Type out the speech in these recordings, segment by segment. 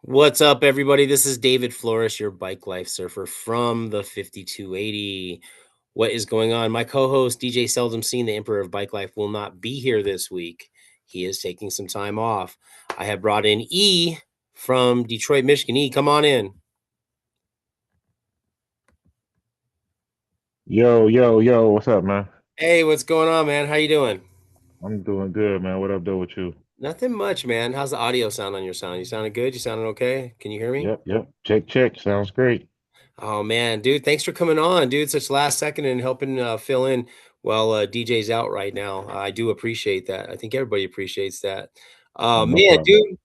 What's up, everybody? This is David Flores, your bike life surfer from the 5280. What is going on? My co host, DJ Seldom Seen, the Emperor of Bike Life, will not be here this week. He is taking some time off. I have brought in E from Detroit, Michigan. E, come on in. Yo, yo, yo, what's up, man? Hey, what's going on, man? How you doing? I'm doing good, man. What up, though, with you? Nothing much, man. How's the audio sound on your sound? You sounding good? You sounding okay? Can you hear me? Yep, yep. Check, check. Sounds great. Oh man, dude, thanks for coming on, dude. Such last second and helping fill in while DJ's out right now. I do appreciate that. I think everybody appreciates that. No Man, problem. dude,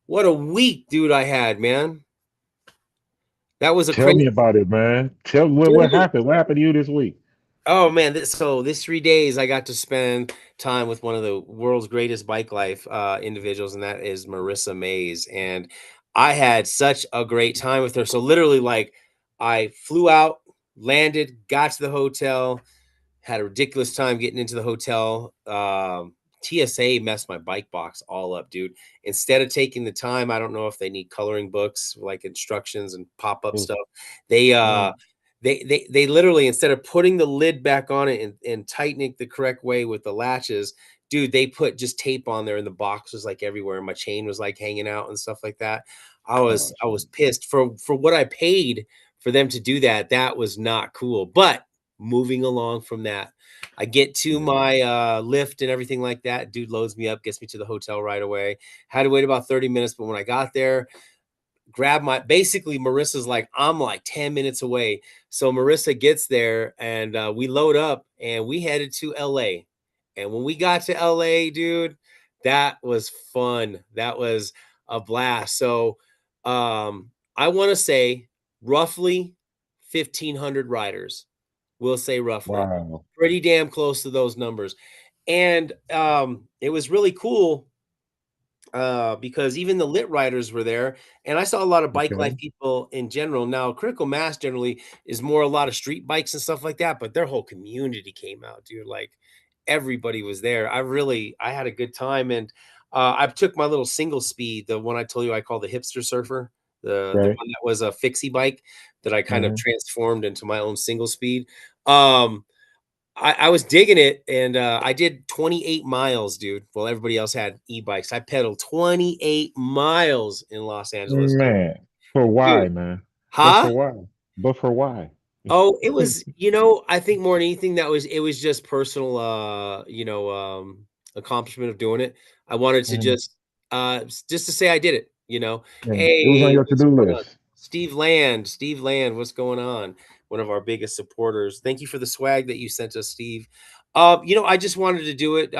what a week, dude, I had, man. That was a Tell crazy me about it, man. Tell me what dude. happened. What happened to you this week? Oh man, this 3 days I got to spend time with one of the world's greatest bike life individuals, and that is Marissa Mays. And I had such a great time with her. So literally, like, I flew out, landed, got to the hotel, had a ridiculous time getting into the hotel. TSA messed my bike box all up, dude. Instead of taking the time, I don't know if they need coloring books, like instructions and pop up Oh, stuff. They man. they literally, instead of putting the lid back on it and tightening it the correct way with the latches, dude, they put just tape on there, and the box was like everywhere. And my chain was like hanging out and stuff like that. I Oh, was I was shit. pissed for what I paid for them to do that. That was not cool. But moving along from that, I get to Yeah. my lift and everything like that. Dude loads me up, gets me to the hotel right away. Had to wait about 30 minutes, but when I got there, grab my basically Marissa's like, I'm like 10 minutes away. So Marissa gets there and we load up and we headed to LA. And when we got to LA, dude, that was fun. That was a blast. So I want to say roughly 1,500 riders. We'll say roughly. Wow. Pretty damn close to those numbers. And it was really cool because even the lit riders were there, and I saw a lot of bike life Okay. people in general. Now, Critical Mass generally is more a lot of street bikes and stuff like that, but their whole community came out, dude. Like everybody was there. I had a good time, and I took my little single speed, the one I told you I call the hipster surfer, the Right. one that was a fixie bike that I kind of Mm-hmm. transformed into my own single speed. Um, I was digging it, and I did 28 miles, dude. While everybody else had e-bikes, I pedaled 28 miles in Los Angeles, Man, for dude. why, man? But Huh? for why? But for why? Oh, it was, I think more than anything, it was just personal, accomplishment of doing it. I wanted to Mhm. just to say I did it. And it was on Hey, your what's to-do going on? list. Steve Land, what's going on? One of our biggest supporters. Thank you for the swag that you sent us, Steve. I just wanted to do it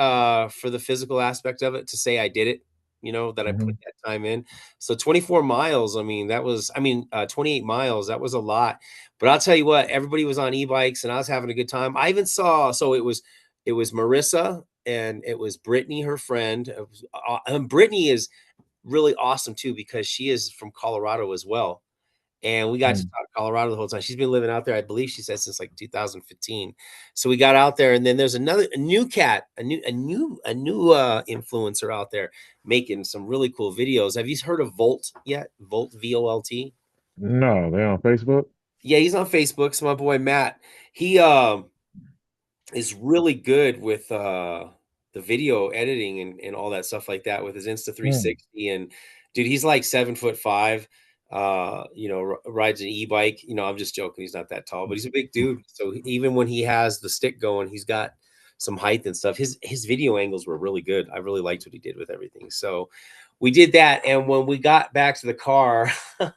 for the physical aspect of it, to say I did it. That I put Hmm. that time in. So 24 miles. I mean, 28 miles. That was a lot. But I'll tell you what, everybody was on e-bikes and I was having a good time. I even saw, so it was Marissa and it was Brittany, her friend. Brittany is really awesome too because she is from Colorado as well. And we got to Mm. talk Colorado the whole time. She's been living out there, I believe she said, since like 2015. So we got out there, and then there's a new cat, a new influencer out there making some really cool videos. Have you heard of Volt yet? Volt, VOLT. No, they on Facebook? Yeah, he's on Facebook. So my boy Matt, he is really good with the video editing and all that stuff like that with his Insta Mm. 360. And dude, he's like 7'5". Rides an e-bike. I'm just joking. He's not that tall, but he's a big dude. So even when he has the stick going, he's got some height and stuff. His video angles were really good. I really liked what he did with everything. So we did that, and when we got back to the car, I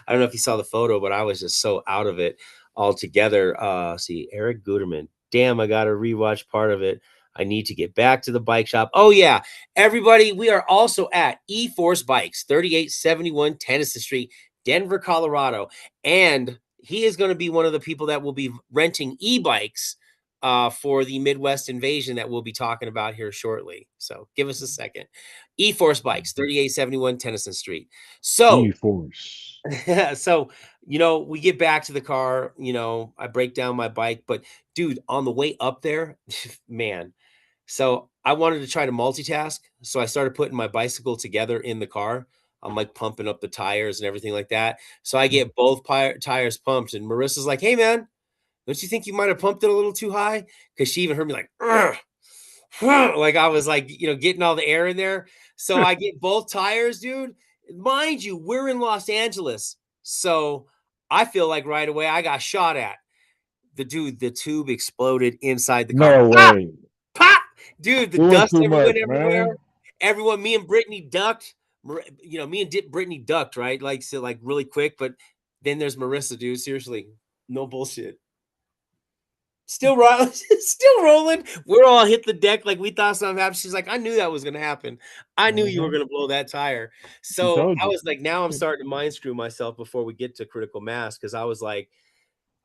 don't know if you saw the photo, but I was just so out of it altogether. See, Eric Guterman. Damn, I got to rewatch part of it. I need to get back to the bike shop. Oh, yeah. Everybody, we are also at E-Force Bikes, 3871 Tennyson Street, Denver, Colorado. And he is going to be one of the people that will be renting e-bikes for the Midwest invasion that we'll be talking about here shortly. So give us a second. E-Force Bikes, 3871 Tennyson Street. So E-Force. so, we get back to the car, I break down my bike, but dude, on the way up there, man, so I wanted to try to multitask. So I started putting my bicycle together in the car. I'm like pumping up the tires and everything like that. So I get both tires pumped, and Marissa's like, "Hey man, don't you think you might have pumped it a little too high?" Because she even heard me like, "Ugh." Like I was like, getting all the air in there. So I get both tires, dude. Mind you, we're in Los Angeles. So I feel like right away I got shot at. The tube exploded inside the car. No Pop! way. Pop! Dude, the Doing dust too went much, everywhere. man. Everyone, me and Brittany ducked. Me and Brittany ducked, right? Like, so, like really quick. But then there's Marissa, dude. Seriously, no bullshit. Still rolling, still rolling. We're all hit the deck like we thought something happened. She's like, I knew that was gonna happen. I knew you were Hmm. gonna blow that tire. She So told I you. was like, now I'm starting to mind screw myself before we get to critical mass because I was like,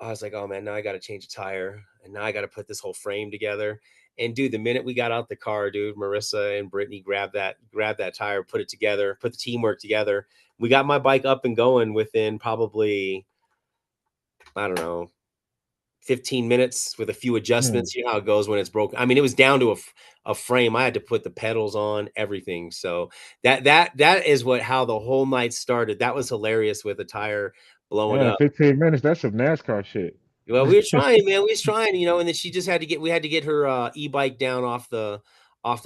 oh man, now I got to change a tire, and now I got to put this whole frame together. And dude, the minute we got out the car, dude, Marissa and Brittany grabbed that tire, put it together, put the teamwork together. We got my bike up and going within probably, I don't know, 15 minutes with a few Hmm. adjustments. You know how it goes when it's broken. I mean, it was down to a frame. I had to put the pedals on, everything. So that is how the whole night started. That was hilarious with the tire blowing Man, up. 15 minutes. That's some NASCAR shit. Well, we were trying, man. We was trying, and then she just had to we had to get her e-bike down off the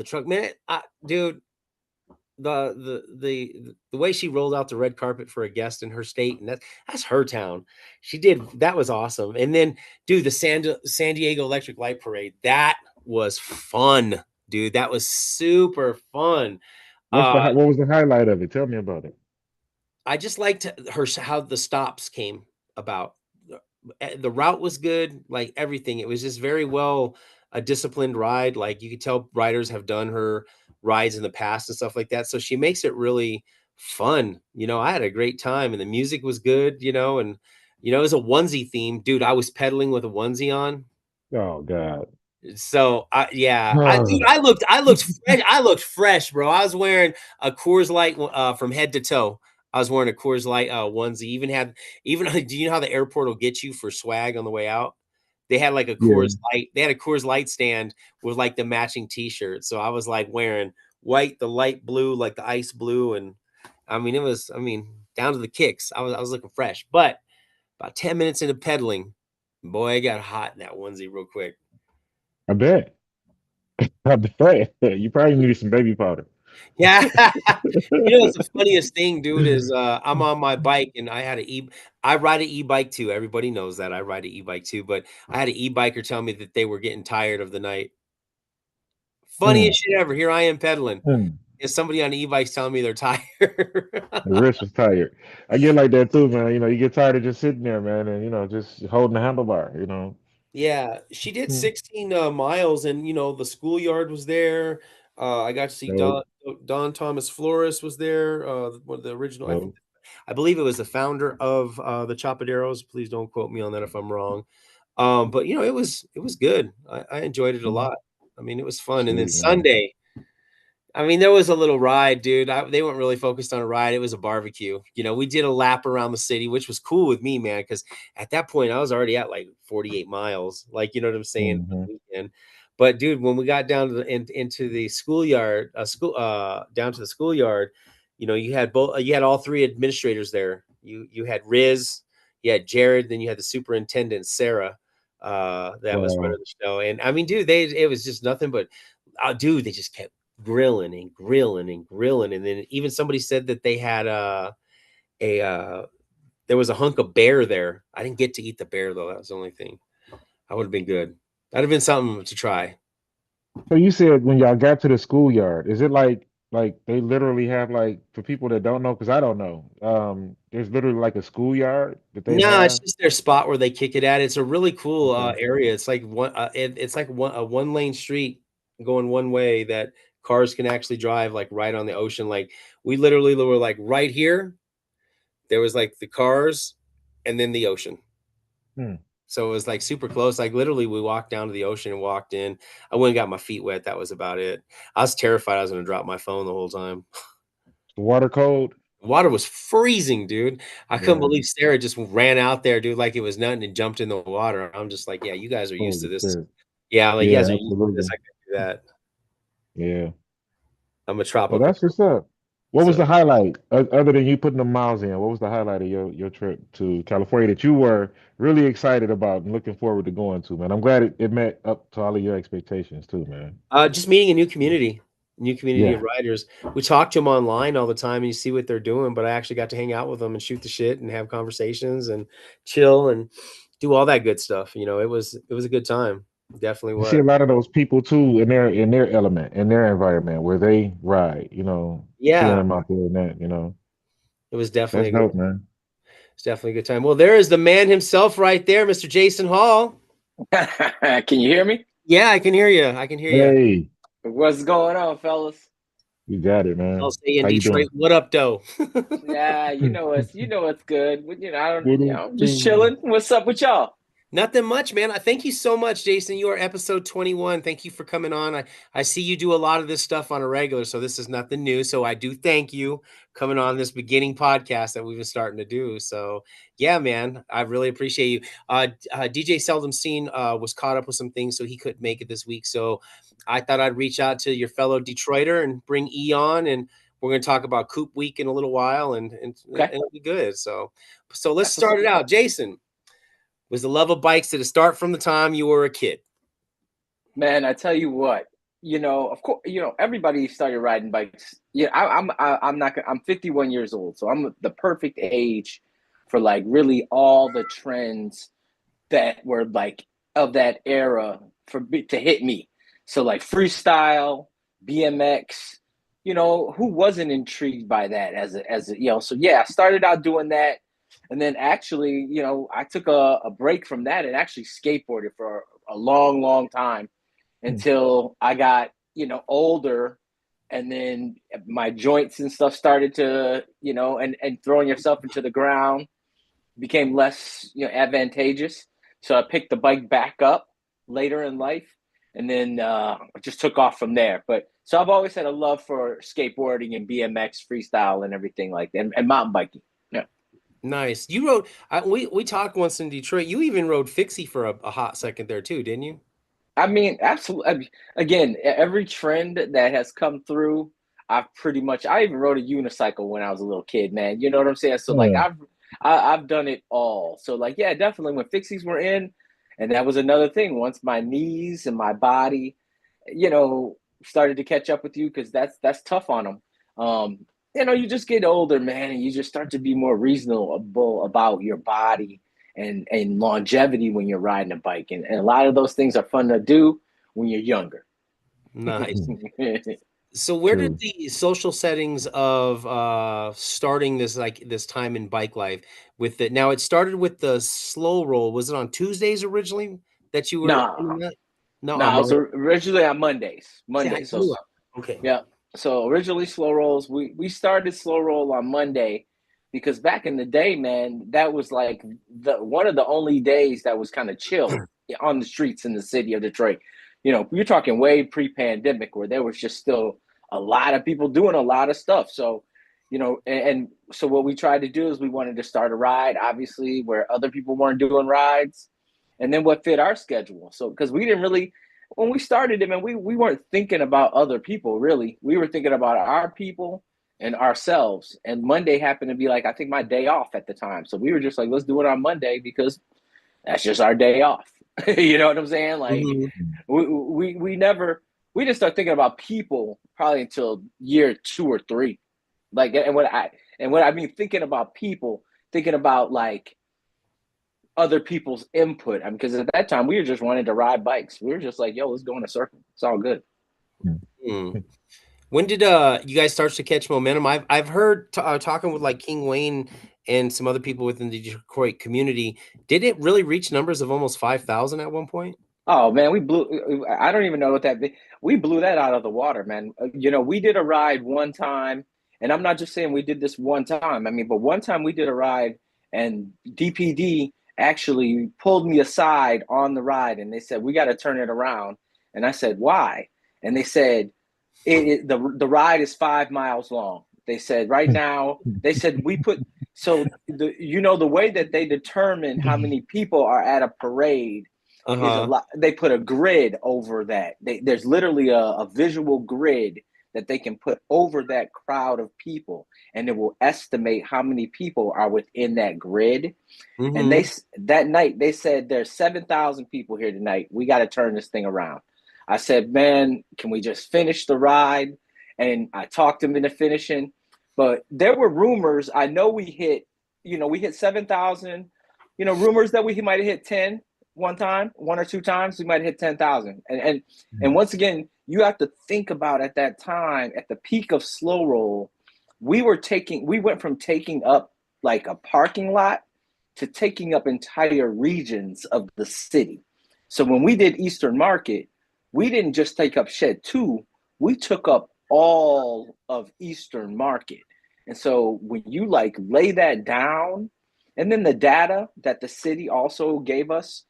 truck. Man, dude, the way she rolled out the red carpet for a guest in her state, and that's her town. She did that was awesome. And then, dude, the San Diego Electric Light Parade, that was fun, dude. That was super fun. What was the highlight of it? Tell me about it. I just liked how the stops came about. The route was good, like everything. It was just very well a disciplined ride. Like you could tell riders have done her rides in the past and stuff like that. So she makes it really fun. I had a great time and the music was good, and it was a onesie theme. Dude, I was pedaling with a onesie on. Oh God. So I looked fresh, bro. I was wearing a Coors Light from head to toe. I was wearing a Coors Light onesie. Even do you know how the airport will get you for swag on the way out? They had like a Yeah. Coors Light. They had a Coors Light stand with like the matching T-shirt. So I was like wearing white, the light blue, like the ice blue, and down to the kicks. I was looking fresh. But about 10 minutes into pedaling, boy, I got hot in that onesie real quick. I bet. I bet. You probably needed some baby powder. Yeah. What's the funniest thing, dude, is I'm on my bike and I ride an e-bike too. Everybody knows that I ride an e-bike too, but I had an e-biker tell me that they were getting tired of the night. Hmm. Funniest shit ever. Here I am pedaling. Hmm. And somebody on e-bikes telling me they're tired. The wrist was tired. I get like that too, man. You get tired of just sitting there, man, and just holding the handlebar. Yeah, she did Hmm. 16 miles, and the schoolyard was there. I got to see So, Don Thomas Flores was there. One of the original, so, I believe it was the founder of the Chapaderos. Please don't quote me on that if I'm wrong. But it was good. I enjoyed it a hmm. lot. I mean, it was fun. And then Sweet, man. Sunday, I mean, there was a little ride, dude. They weren't really focused on a ride. It was a barbecue. We did a lap around the city, which was cool with me, man, because at that point I was already at like 48 miles. Like, you know what I'm saying? For Hmm. the weekend. But dude, when we got down to into the schoolyard, down to the schoolyard, you had all three administrators there. You had Riz, you had Jared, then you had the superintendent Sarah, that was running Wow. the show. And I mean, dude, it was just nothing but, dude, they just kept grilling and grilling and grilling. And then even somebody said that they had a there was a hunk of bear there. I didn't get to eat the bear though. That was the only thing. That would have been good. That'd have been something to try. So you said when y'all got to the schoolyard, is it like they literally have like for people that don't know, because I don't know, there's literally like a schoolyard that they No, it's have. just their spot where they kick it at. It's a really cool Okay. area. It's like it's like a one lane street going one way that cars can actually drive like right on the ocean. Like we literally were like right here. There was like the cars and then the ocean. Hmm. So it was like super close. Like literally, we walked down to the ocean and walked in. I went and got my feet wet. That was about it. I was terrified I was going to drop my phone the whole time. The water cold. Water was freezing, dude. I couldn't Yeah. believe Sarah just ran out there, dude, like it was nothing and jumped in the water. I'm just like, yeah, you guys are used to Holy this. shit. Yeah, I'm like, you guys Yeah, are used to this. absolutely. I can do that. Yeah. I'm a Well, tropical. that's what's up. What was So the highlight other than you putting the miles in? What was the highlight of your trip to California that you were really excited about and looking forward to going to, man? I'm glad it met up to all of your expectations too, man. just meeting a new community of Yeah. riders. We talk to them online all the time and you see what they're doing, but I actually got to hang out with them and shoot the shit and have conversations and chill and do all that good stuff. It was a good time. Definitely You see was. a lot of those people too in their element, in their environment where they ride, seeing Yeah, them out there and that. it was definitely That's a good dope, man. it's definitely a good time. Well, there is the man himself right there, Mr. Jason Hall. Can you hear me? Yeah, I can hear you. I can hear you. Hey, What's going on, fellas? you got it, I'll man. say in How you Detroit, doing? what up, doe? Yeah, you know it's good. I don't, What up, just dude? chilling. What's up with y'all? Nothing much, man. I thank you so much, Jason. You are episode 21. Thank you for coming on. I see you do a lot of this stuff on a regular, so this is nothing new. So I do thank you coming on this beginning podcast that we've been starting to do. So yeah, man, I really appreciate you. DJ Seldom Seen was caught up with some things, so he couldn't make it this week. So I thought I'd reach out to your fellow Detroiter and bring E on, and we're going to talk about Coop Week in a little while, and Okay, it'll be good. So let's that's what's start up. it out, Jason. Was the love of bikes, did it start from the time you were a kid? Man, I tell you what, of course, everybody started riding bikes. Yeah, I'm not. I'm 51 years old, so I'm the perfect age for like really all the trends that were like of that era to hit me. So like freestyle, BMX, who wasn't intrigued by that so yeah, I started out doing that. And then actually, I took a break from that and actually skateboarded for a long, long time until I got, older, and then my joints and stuff started to, and throwing yourself into the ground became less, advantageous. So I picked the bike back up later in life, and then just took off from there. But so I've always had a love for skateboarding and BMX, freestyle, and everything like that, and mountain biking. Yeah. Nice. You rode. We talked once in Detroit. You even rode Fixie for a hot second there too, didn't you? I mean, absolutely. Again, every trend that has come through, I even rode a unicycle when I was a little kid, man. You know what I'm saying? So like Yeah. I've done it all. So like yeah, definitely when fixies were in, and that was another thing. Once my knees and my body, started to catch up with you, because that's tough on them. You just get older, man, and you just start to be more reasonable about your body and longevity when you're riding a bike. And a lot of those things are fun to do when you're younger. Nice. So where did True. the social settings of starting this time in bike life with it? Now it started with the slow roll. Was it on Tuesdays originally that you were Nah, doing that? No, nah, on I was Monday. originally on Mondays. See, I Mondays. So knew it. Okay. yeah. So originally slow rolls. We started slow roll on Monday because back in the day, man, that was like the one of the only days that was kind of chill on the streets in the city of Detroit. You're talking way pre-pandemic where there was just still a lot of people doing a lot of stuff. So, and so what we tried to do is we wanted to start a ride, obviously, where other people weren't doing rides, and then what fit our schedule. So because we didn't really when we started it, man, we weren't thinking about other people really. We were thinking about our people and ourselves. And Monday happened to be like I think my day off at the time, so we were just like, let's do it on Monday because that's just our day off. You know what I'm saying? Like Mhm. we never we didn't start thinking about people probably until year 2 or 3. Like and what I mean thinking about people, thinking about like other people's input. I mean, because at that time we were just wanting to ride bikes. We were just like, yo, let's go in a circle. It's all good. Hmm. When did you guys start to catch momentum? I've heard talking with like King Wayne and some other people within the Detroit community. Did it really reach numbers of almost 5,000 at one point? Oh man, we blew. I don't even know what we blew that out of the water, man. We did a ride one time, and I'm not just saying we did this one time. I mean, but one time we did a ride, and DPD actually pulled me aside on the ride, and they said we got to turn it around. And I said why? And they said the ride is 5 miles long. They said right now. They said we put the way that they determine how many people are at a parade is a Uh-huh. lot. They put a grid over that. There's literally a visual grid that they can put over that crowd of people, and it will estimate how many people are within that grid. Mm-hmm. And that night they said there's 7,000 people here tonight. We got to turn this thing around. I said, man, can we just finish the ride? And I talked them into finishing, but there were rumors. I know we hit 7,000. Rumors that we might have hit 10 one or two times. We might hit 10,000. And once again, you have to think about at that time, at the peak of slow roll, we went from taking up like a parking lot to taking up entire regions of the city. So when we did Eastern Market, we didn't just take up Shed 2, we took up all of Eastern Market. And so when you like lay that down, and then the data that the city also gave us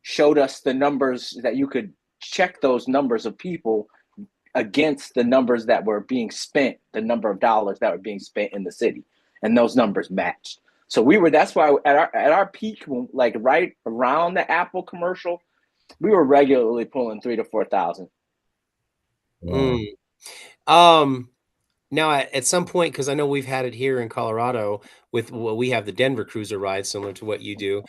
showed us the numbers that you could check those numbers of people against the numbers that were being spent, the number of dollars that were being spent in the city. And those numbers matched. So that's why at our peak, like right around the Apple commercial, we were regularly pulling 3,000 to 4,000. Now at some point, because I know we've had it here in Colorado we have the Denver Cruiser ride, similar to what you do.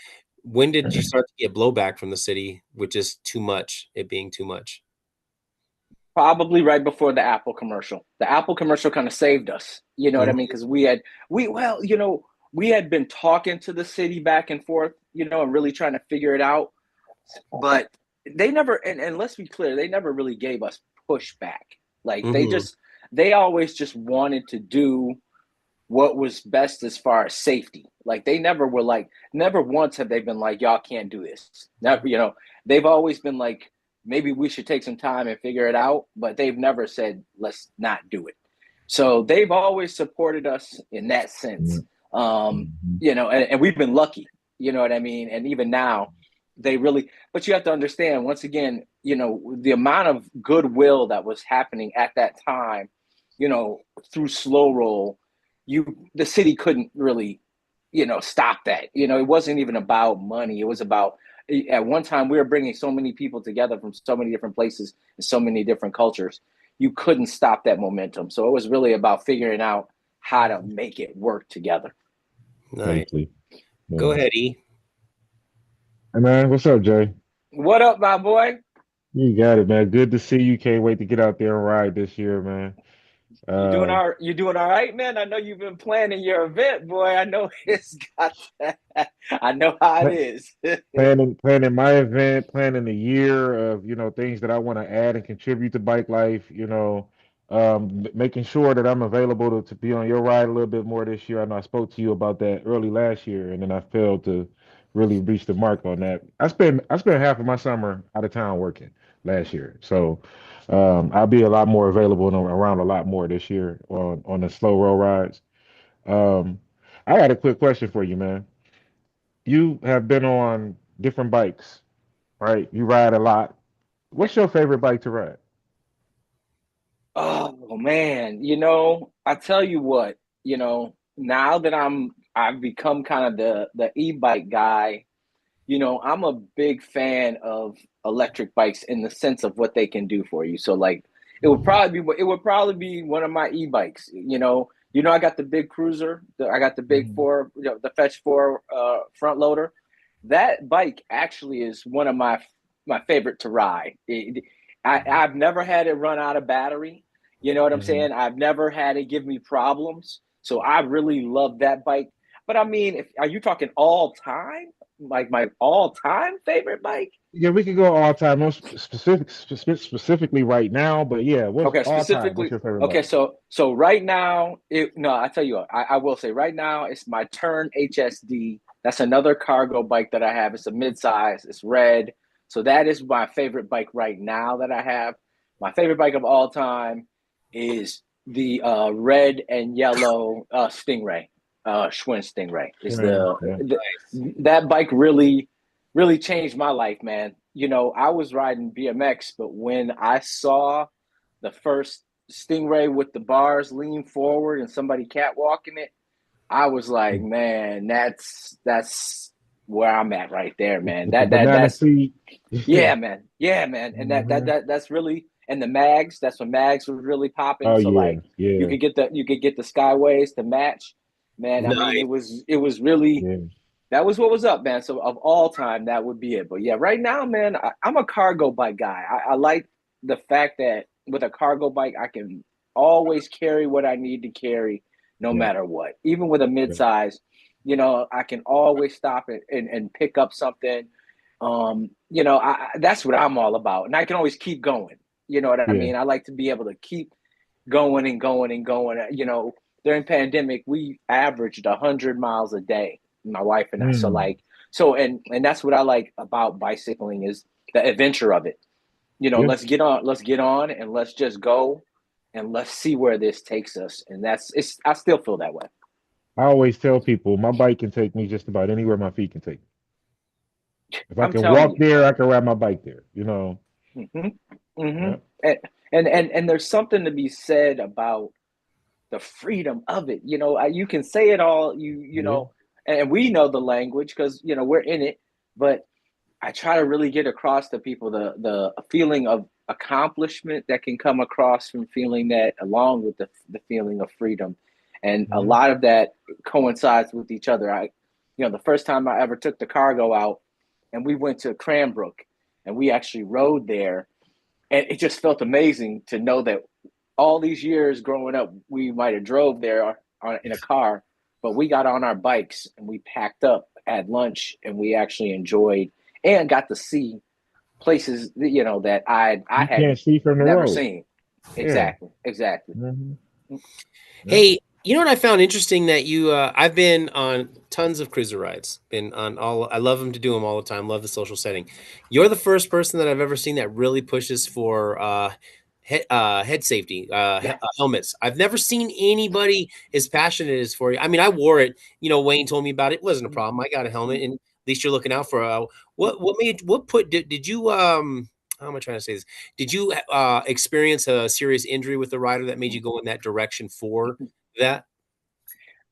When did you start to get blowback from the city, which is it being too much? Probably right before the Apple commercial. The Apple commercial kind of saved us. You know what I mean? Because we had been talking to the city back and forth, and really trying to figure it out. But they never, and let's be clear, they never really gave us pushback. Like they always just wanted to do what was best as far as safety. Like they never once have they been like, y'all can't do this. Never, they've always been like, maybe we should take some time and figure it out, but they've never said, let's not do it. So they've always supported us in that sense. And we've been lucky, you know what I mean? And even now but you have to understand, once again, the amount of goodwill that was happening at that time, through slow roll, the city couldn't really, stop that. It wasn't even about money. It was about, at one time we were bringing so many people together from so many different places and so many different cultures. You couldn't stop that momentum. So it was really about figuring out how to make it work together. Nice. Go ahead, E. Hey man, what's up, Jay? What up, my boy? You got it, man. Good to see you. Can't wait to get out there and ride this year, man. You doing all right, man? I know you've been planning your event, boy. I know it's got that. I know how it is. planning my event, planning the year of things that I want to add and contribute to bike life. Making sure that I'm available to be on your ride a little bit more this year. I know I spoke to you about that early last year, and then I failed to really reach the mark on that. I spent half of my summer out of town working last year, so I'll be a lot more available and around a lot more this year on the slow roll rides. I got a quick question for you, man. You have been on different bikes, right? You ride a lot. What's your favorite bike to ride? Oh man, I tell you what, now that I've become kind of the e-bike guy, I'm a big fan of electric bikes in the sense of what they can do for you. So like it would probably be one of my e-bikes. I got the big cruiser, I got the big four, the Fetch 4 front loader. That bike actually is one of my favorite to ride. I've never had it run out of battery. You know what I'm saying? I've never had it give me problems. So I really love that bike. But I mean, are you talking all time? Like my all-time favorite bike? Yeah, we could go all time. No specifically right now, but yeah, what's all time? What's your favorite bike? So right now, I tell you what, I will say right now it's my Turn HSD. That's another cargo bike that I have. It's a midsize. It's red. So that is my favorite bike right now that I have. My favorite bike of all time is the red and yellow Stingray. Schwinn Stingray is that bike really changed my life, man. I was riding BMX, but when I saw the first Stingray with the bars lean forward and somebody catwalking it, I was like, man, that's where I'm at right there, man. That's seat. yeah, man. And that's really, and the mags. That's when mags was really popping. Oh So yeah, like you yeah, could get the Skyways to match. Man, I mean, Nice. it was really, yeah, that was what was up, man. So of all time, that would be it. But yeah, right now, man, I'm a cargo bike guy. I like the fact that with a cargo bike, I can always carry what I need to carry, no yeah, matter what. Even with a yeah, midsize, I can always stop it and pick up something. That's what I'm all about, and I can always keep going. You know what I yeah. mean? I like to be able to keep going and going and going. During pandemic, we averaged 100 miles a day, my wife and I. So Mm, like, and that's what I like about bicycling is the adventure of it. yeah. Let's get on, and let's just go, and let's see where this takes us. And I still feel that way. I always tell people my bike can take me just about anywhere my feet can take me. If I I'm can telling walk you. there, I can ride my bike there. You know. Hmm. Hmm. Yeah. And there's something to be said about the freedom of it. You can say it all, Yeah. and we know the language because we're in it. But I try to really get across to people the feeling of accomplishment that can come across from feeling that, along with the feeling of freedom, and a Yeah. lot of that coincides with each other. The first time I ever took the cargo out, and we went to Cranbrook, and we actually rode there, and it just felt amazing to know that all these years growing up, we might have drove there in a car, but we got on our bikes and we packed up, had lunch, and we actually enjoyed and got to see places that I You had can't see from the never road. seen. Yeah. Exactly, exactly. Hmm. Yeah. Hey, you know what I found interesting that I've been on tons of cruiser rides. Been on all. I love them to do them all the time. Love the social setting. You're the first person that I've ever seen that really pushes for head safety, Yes. helmets. I've never seen anybody as passionate as for you. I mean, I wore it. Wayne told me about it. It wasn't a problem. I got a helmet, and at least you're looking out for. Did you How am I trying to say this? Did you experience a serious injury with the rider that made you go in that direction for that?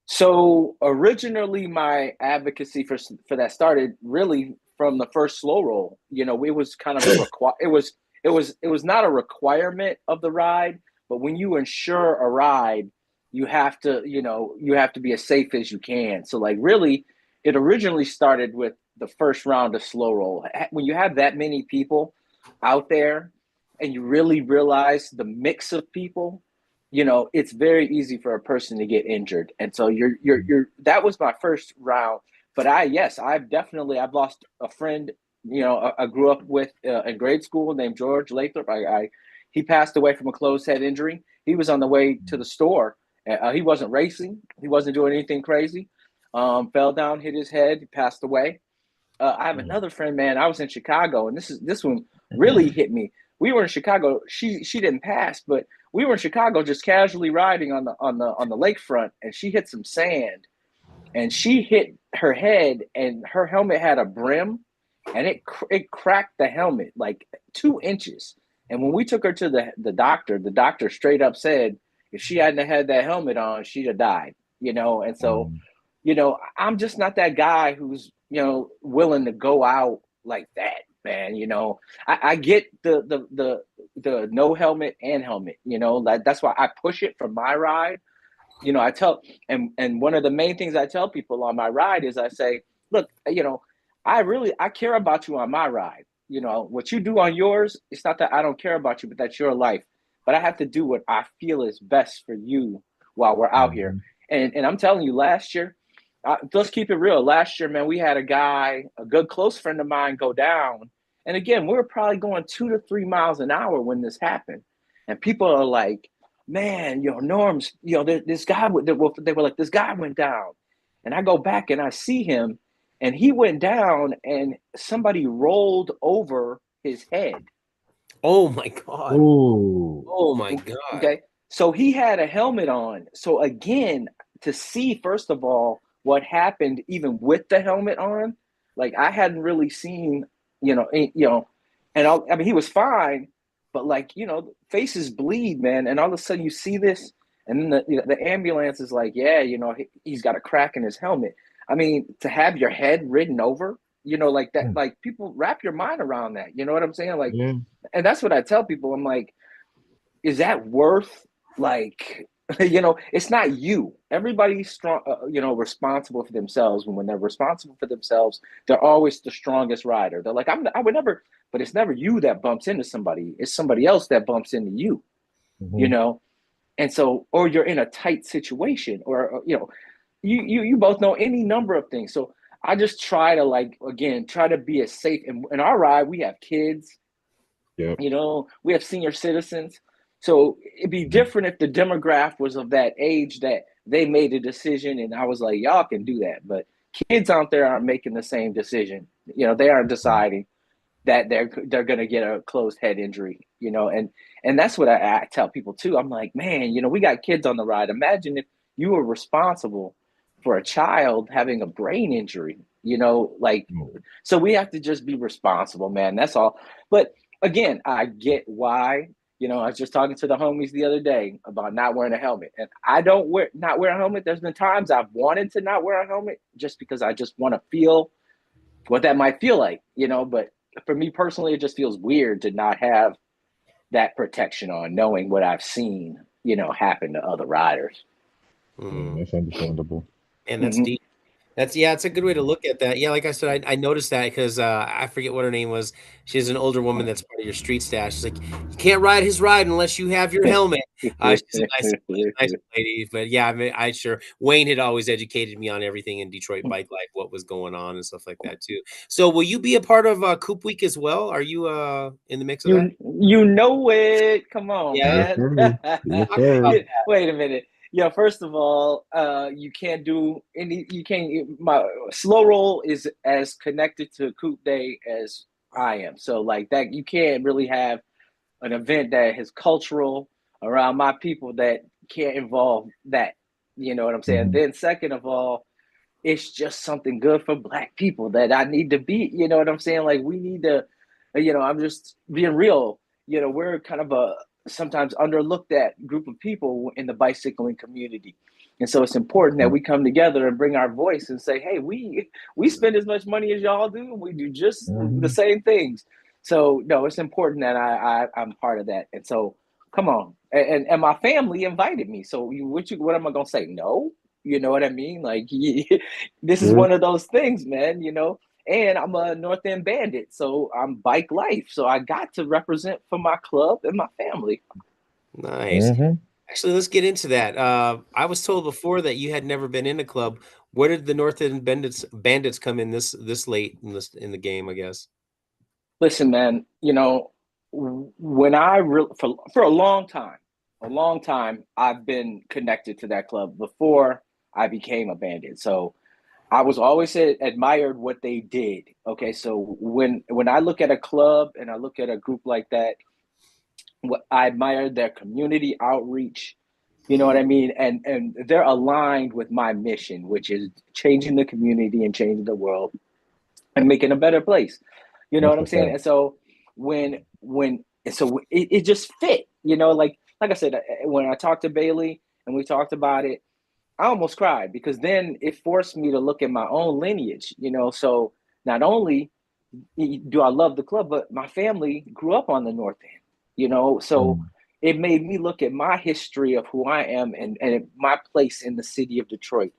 So originally, my advocacy for that started really from the first slow roll. It was kind of a require. It was not a requirement of the ride, but when you insure a ride, you have to be as safe as you can. So like really, it originally started with the first round of slow roll. When you have that many people out there, and you really realize the mix of people, it's very easy for a person to get injured. And so that was my first round. But I've lost a friend, I grew up with in grade school named George Lathrop. He passed away from a closed head injury. He was on the way to the store. He wasn't racing. He wasn't doing anything crazy. Fell down, hit his head, passed away. I have Mm. another friend, man. I was in Chicago, and this one really hit me. We were in Chicago. She didn't pass, but we were in Chicago just casually riding on the lakefront, and she hit some sand, and she hit her head, and her helmet had a brim, and it cracked the helmet like 2 inches. And when we took her to the doctor straight up said if she hadn't had that helmet on, she'd have died. And so Um, I'm just not that guy who's, willing to go out like that, man. I get the no helmet and helmet, like that's why I push it for my ride. I tell, and one of the main things I tell people on my ride is I say, look, I care about you on my ride. What you do on yours, it's not that I don't care about you, but that's your life. But I have to do what I feel is best for you while we're out here. mhm. And I'm telling you, last year, let's keep it real. Last year, man, we had a good close friend of mine, go down. And again, we were probably going 2 to 3 miles an hour when this happened. And people are like, man, Norm's, this guy, they were like, this guy went down. And I go back and I see him, and he went down, and somebody rolled over his head. Oh my god. Ooh. Oh my god. Okay. So he had a helmet on. So again, to see, first of all, what happened even with the helmet on, like I hadn't really seen, and he was fine, but like, faces bleed, man. And all of a sudden you see this, and then the ambulance is like, yeah, he's got a crack in his helmet. I mean, to have your head ridden over, like that, Mm. like people wrap your mind around that. You know what I'm saying? Like, Yeah. and that's what I tell people. I'm like, is that worth like it's not you. Everybody's strong, responsible for themselves. When they're responsible for themselves, they're always the strongest rider. They're like, I would never, but it's never you that bumps into somebody. It's somebody else that bumps into you, you Mhm. know? And so, or you're in a tight situation, or you both know any number of things. So I just try to try to be as safe. And in our ride, we have kids, Yep. we have senior citizens. So it'd be Mhm. different if the demographic was of that age that they made a decision and I was like, y'all can do that. But kids out there aren't making the same decision. They aren't deciding that they're gonna get a closed head injury, and that's what I tell people too. I'm like, man, we got kids on the ride. Imagine if you were responsible for a child having a brain injury, like, Mm. so we have to just be responsible, man. That's all. But again, I get why. I was just talking to the homies the other day about not wearing a helmet, and I don't not wear a helmet. There's been times I've wanted to not wear a helmet just because I just want to feel what that might feel like, but for me personally, it just feels weird to not have that protection on, knowing what I've seen, happen to other riders. Yeah, Mm. that's understandable. And that's Mm-hmm. deep. It's a good way to look at that. Yeah, like I said, I noticed that because I forget what her name was. She's an older woman that's part of your street stash. She's like, you can't ride his ride unless you have your helmet. She's a nice lady. But yeah, I mean, I sure Wayne had always educated me on everything in Detroit bike life, what was going on and stuff like that too. So will you be a part of Coop Week as well? Are you in the mix of that? You know it. Come on, Yeah. Yes, man. sir. Yes, Talk sir. about Wait a minute. Yeah, first of all, you can't do any. You can't. My slow roll is as connected to Coop Day as I am. So like that, you can't really have an event that is cultural around my people that can't involve that. You know what I'm saying? Mhm. Then second of all, it's just something good for black people that I need to be. You know what I'm saying? Like we need to, I'm just being real. We're kind of a sometimes underlooked at group of people in the bicycling community. And so it's important that we come together and bring our voice and say, hey, we spend as much money as y'all do, and we do just the Mhm. same things. So no, it's important that I'm part of that. And so come on. And my family invited me. So what am I gonna say? No, you know what I mean? Like this is Yeah. one of those things, man, And I'm a North End Bandit, so I'm bike life. So I got to represent for my club and my family. nice. Mhm. Actually, let's get into that. I was told before that you had never been in a club. Where did the North End Bandits come in this late in the game? I guess. Listen, man, when for a long time, I've been connected to that club before I became a bandit. So I was always admired what they did. Okay, so when I look at a club and I look at a group like that, what I admire their community outreach. You know what I mean? And they're aligned with my mission, which is changing the community and changing the world and making a better place. You know That's what I'm a saying? fact. And so it just fit. Like I said, when I talked to Bailey and we talked about it, I almost cried because then it forced me to look at my own lineage. So not only do I love the club, but my family grew up on the North End, so Mm. it made me look at my history of who I am and my place in the city of Detroit.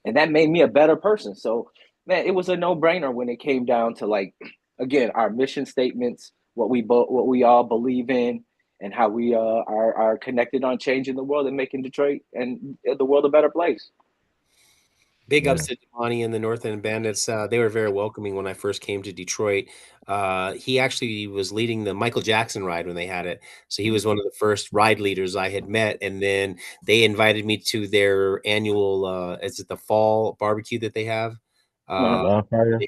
And that made me a better person. So, man, it was a no brainer when it came down to again, our mission statements, what we all believe in, and how we are connected on changing the world and making Detroit and the world a better place. Big Yeah. ups to Damani and the North End Bandits. They were very welcoming when I first came to Detroit. He actually was leading the Michael Jackson ride when they had it. So he was one of the first ride leaders I had met. And then they invited me to their annual, is it the fall barbecue that they have? Uh, Uh-huh. Bonfire.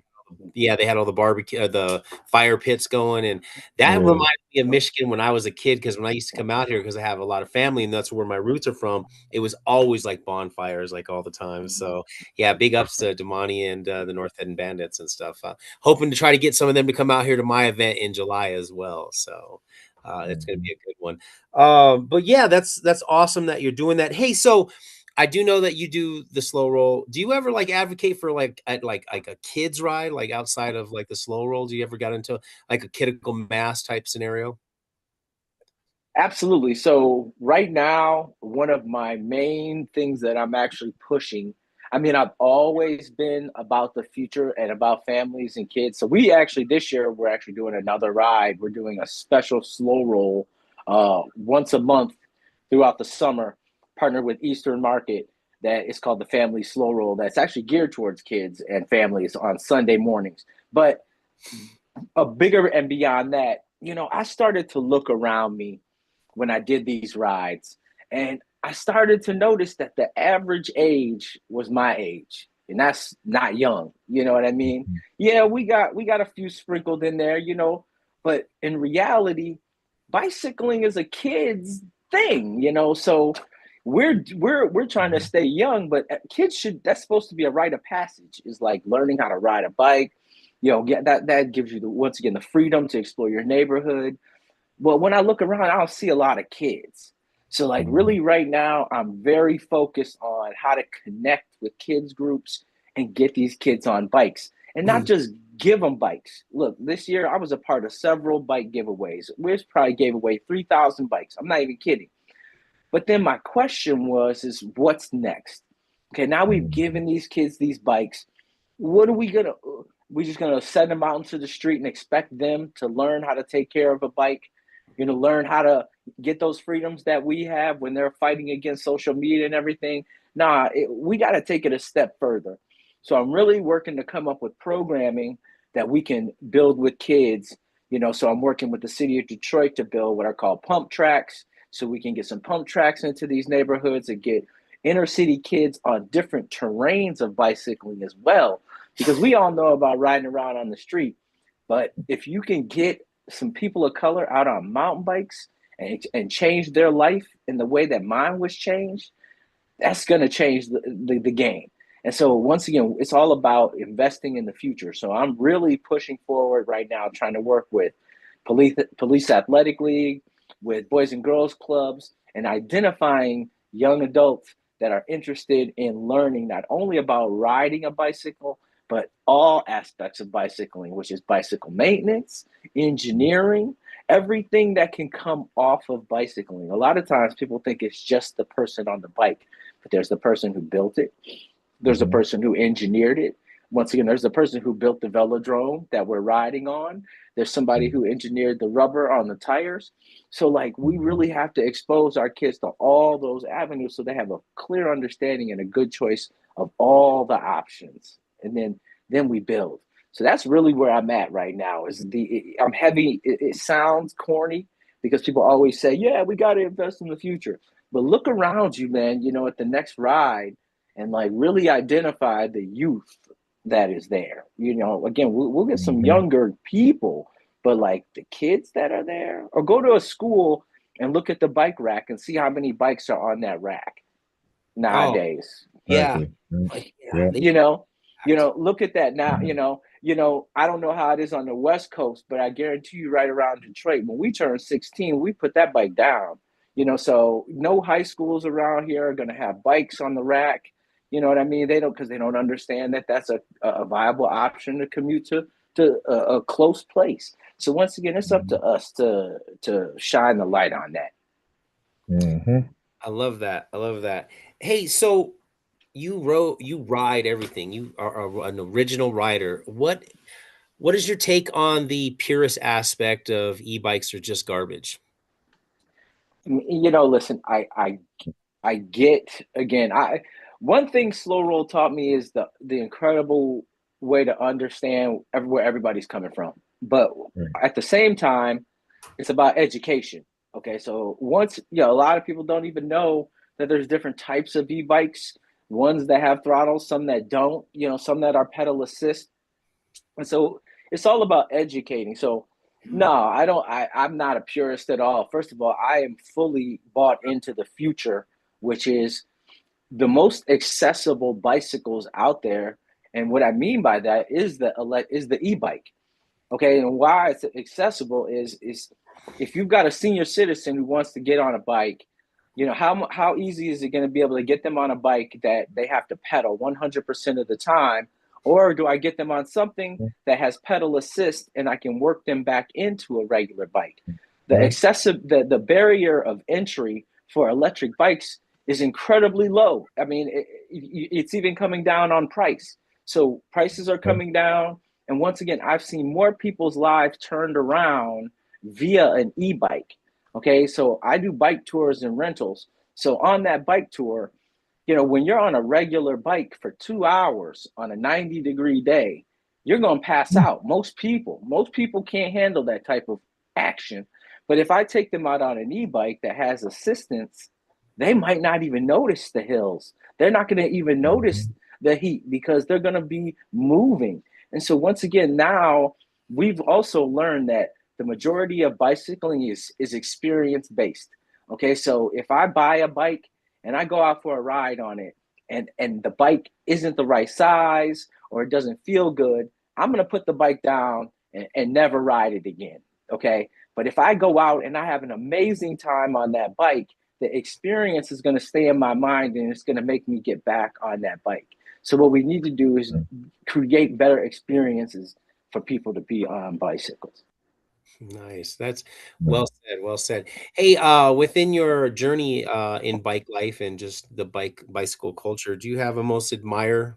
yeah, they had all the barbecue, the fire pits going, and that Yeah. reminded me of Michigan when I was a kid. Because when I used to come out here, because I have a lot of family and that's where my roots are from, it was always like bonfires, like all the time. So yeah, big ups to Damani and the North End Bandits and stuff. Hoping to try to get some of them to come out here to my event in July as well. So it's going to Mhm. be a good one. But yeah, that's awesome that you're doing that. Hey, so I do know that you do the slow roll. Do you ever like advocate for like a kids ride, like outside of like the slow roll? Do you ever got into like a critical mass type scenario? Absolutely. So right now, one of my main things that I'm actually pushing, I mean, I've always been about the future and about families and kids. So we actually this year we're actually doing another ride. We're doing a special slow roll once a month throughout the summer, partnered with Eastern Market. That is called the Family Slow Roll. That's actually geared towards kids and families on Sunday mornings. But a bigger and beyond that, I started to look around me when I did these rides. And I started to notice that the average age was my age. And that's not young. You know what I mean? Yeah, we got a few sprinkled in there, but in reality, bicycling is a kid's thing, so we're trying to stay young, but kids should that's supposed to be a rite of passage, is like learning how to ride a bike. Get that gives you once again the freedom to explore your neighborhood. But when I look around, I don't see a lot of kids. So, like, really, right now, I'm very focused on how to connect with kids groups and get these kids on bikes and not just give them bikes. Look, this year I was a part of several bike giveaways. We probably gave away 3,000 bikes. I'm not even kidding. But then my question is what's next? Okay, now we've given these kids these bikes. What are we gonna? We just gonna send them out into the street and expect them to learn how to take care of a bike? Learn how to get those freedoms that we have when they're fighting against social media and everything. Nah, we got to take it a step further. So I'm really working to come up with programming that we can build with kids. So I'm working with the city of Detroit to build what are called pump tracks, so we can get some pump tracks into these neighborhoods and get inner city kids on different terrains of bicycling as well. Because we all know about riding around on the street, but if you can get some people of color out on mountain bikes and change their life in the way that mine was changed, that's going to change the game. And so once again, it's all about investing in the future. So I'm really pushing forward right now, trying to work with police athletic league, with boys and girls clubs, and identifying young adults that are interested in learning not only about riding a bicycle, but all aspects of bicycling, which is bicycle maintenance, engineering, everything that can come off of bicycling. A lot of times people think it's just the person on the bike, but there's the person who built it. There's a person who engineered it. Once again, there's the person who built the velodrome that we're riding on. There's somebody who engineered the rubber on the tires. So like we really have to expose our kids to all those avenues so they have a clear understanding and a good choice of all the options. And then we build. So that's really where I'm at right now. I'm heavy. It sounds corny because people always say, yeah, we got to invest in the future. But look around you, man, at the next ride and like really identify the youth that is there. Again, we'll get some younger people, but like the kids that are there, or go to a school and look at the bike rack and see how many bikes are on that rack nowadays. Yeah. Like, yeah. Look at that now. I don't know how it is on the West Coast, but I guarantee you right around Detroit, when we turn 16, we put that bike down. So no high schools around here are going to have bikes on the rack. You know what I mean? They don't understand that that's a viable option to commute to a close place. So once again, it's up to us to shine the light on that. Mm-hmm. I love that. Hey, so you ride everything. You are an original rider. What is your take on the purist aspect of e-bikes are just garbage? Listen, I get, again, one thing Slow Roll taught me is the incredible way to understand where everybody's coming from. But at the same time, it's about education. Okay, so a lot of people don't even know that there's different types of e-bikes, ones that have throttles, some that don't, some that are pedal assist. And so it's all about educating. So no, I'm not a purist at all. First of all, I am fully bought into the future, which is the most accessible bicycles out there. And what I mean by that is the e-bike. Okay, and why it's accessible is if you've got a senior citizen who wants to get on a bike, how easy is it going to be able to get them on a bike that they have to pedal 100% of the time? Or do I get them on something that has pedal assist and I can work them back into a regular bike? The barrier of entry for electric bikes is incredibly low. I mean, it's even coming down on price. So prices are coming down. And once again, I've seen more people's lives turned around via an e-bike. Okay, so I do bike tours and rentals. So on that bike tour, you know, when you're on a regular bike for 2 hours on a 90-degree day, you're going to pass out. Most people can't handle that type of action. But if I take them out on an e-bike that has assistance, they might not even notice the hills. They're not going to even notice the heat because they're going to be moving. And so once again, now we've also learned that the majority of bicycling is experience based. Okay, so if I buy a bike and I go out for a ride on it and the bike isn't the right size or it doesn't feel good, I'm going to put the bike down and never ride it again. Okay, but if I go out and I have an amazing time on that bike, the experience is going to stay in my mind and it's going to make me get back on that bike. So what we need to do is create better experiences for people to be on bicycles. Nice. That's well said. Well said. Hey, within your journey in bike life and just the bicycle culture, do you have a most admired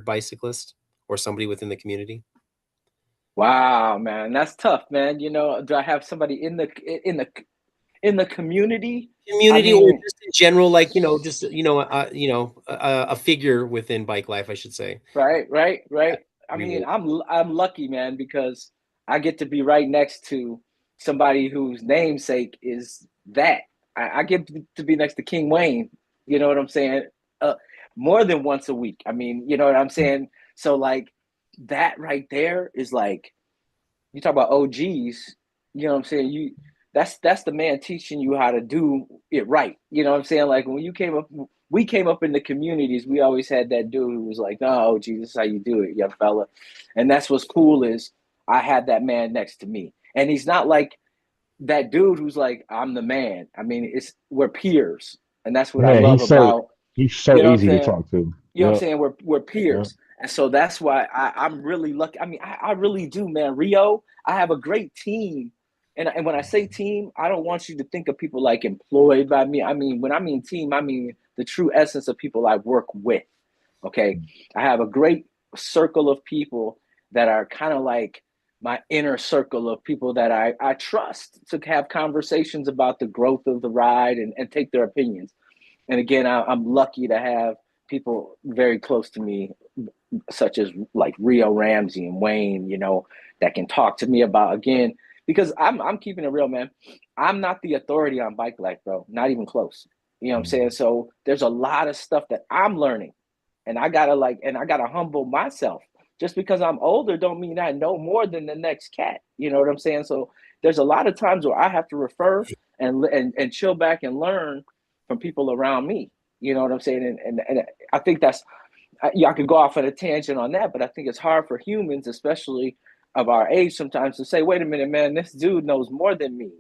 bicyclist or somebody within the community? Wow, man, that's tough, man. You know, do I have somebody in the community? I Community or mean, just in general, like, just, a figure within bike life, I should say. right. I mean, Relate. I'm lucky, man, because I get to be right next to somebody whose namesake is that. I get to be next to King Wayne. You know what I'm saying? Uh, More than once a week. I mean, you know what I'm saying? So like that right there is like you talk about OGs. You know what I'm saying? That's the man teaching you how to do it right. You know what I'm saying? Like when you came up, we came up in the communities. We always had that dude who was like, "No, OG, this is how you do it, young fella." And that's what's cool is I had that man next to me, and he's not like that dude who's like, "I'm the man." I mean, we're peers, and that's what I Man, love about. he's You so know what I'm easy to saying? talk to. You know what I'm Yep. saying? We're Yep. peers. And so that's why I'm really lucky. I mean, I really do, man. Rio, I have a great team. And when I say team, I don't want you to think of people like employed by me. I mean, when I mean team, I mean the true essence of people I work with. Okay. I have a great circle of people that are kind of like my inner circle of people that I trust to have conversations about the growth of the ride and take their opinions. And again, I'm lucky to have people very close to me, such as like Rio Ramsey and Wayne, you know, that can talk to me about again, because I'm keeping it real, man. I'm not the authority on bike life, bro. Not even close. You know what I'm saying? So there's a lot of stuff that I'm learning. And I gotta humble myself. Just because I'm older don't mean I know more than the next cat. You know what I'm saying? So there's a lot of times where I have to refer and chill back and learn from people around me. You know what I'm saying? And I think I could go off on a tangent on that, but I think it's hard for humans, especially of our age, sometimes to say, "Wait a minute, man, this dude knows more than me."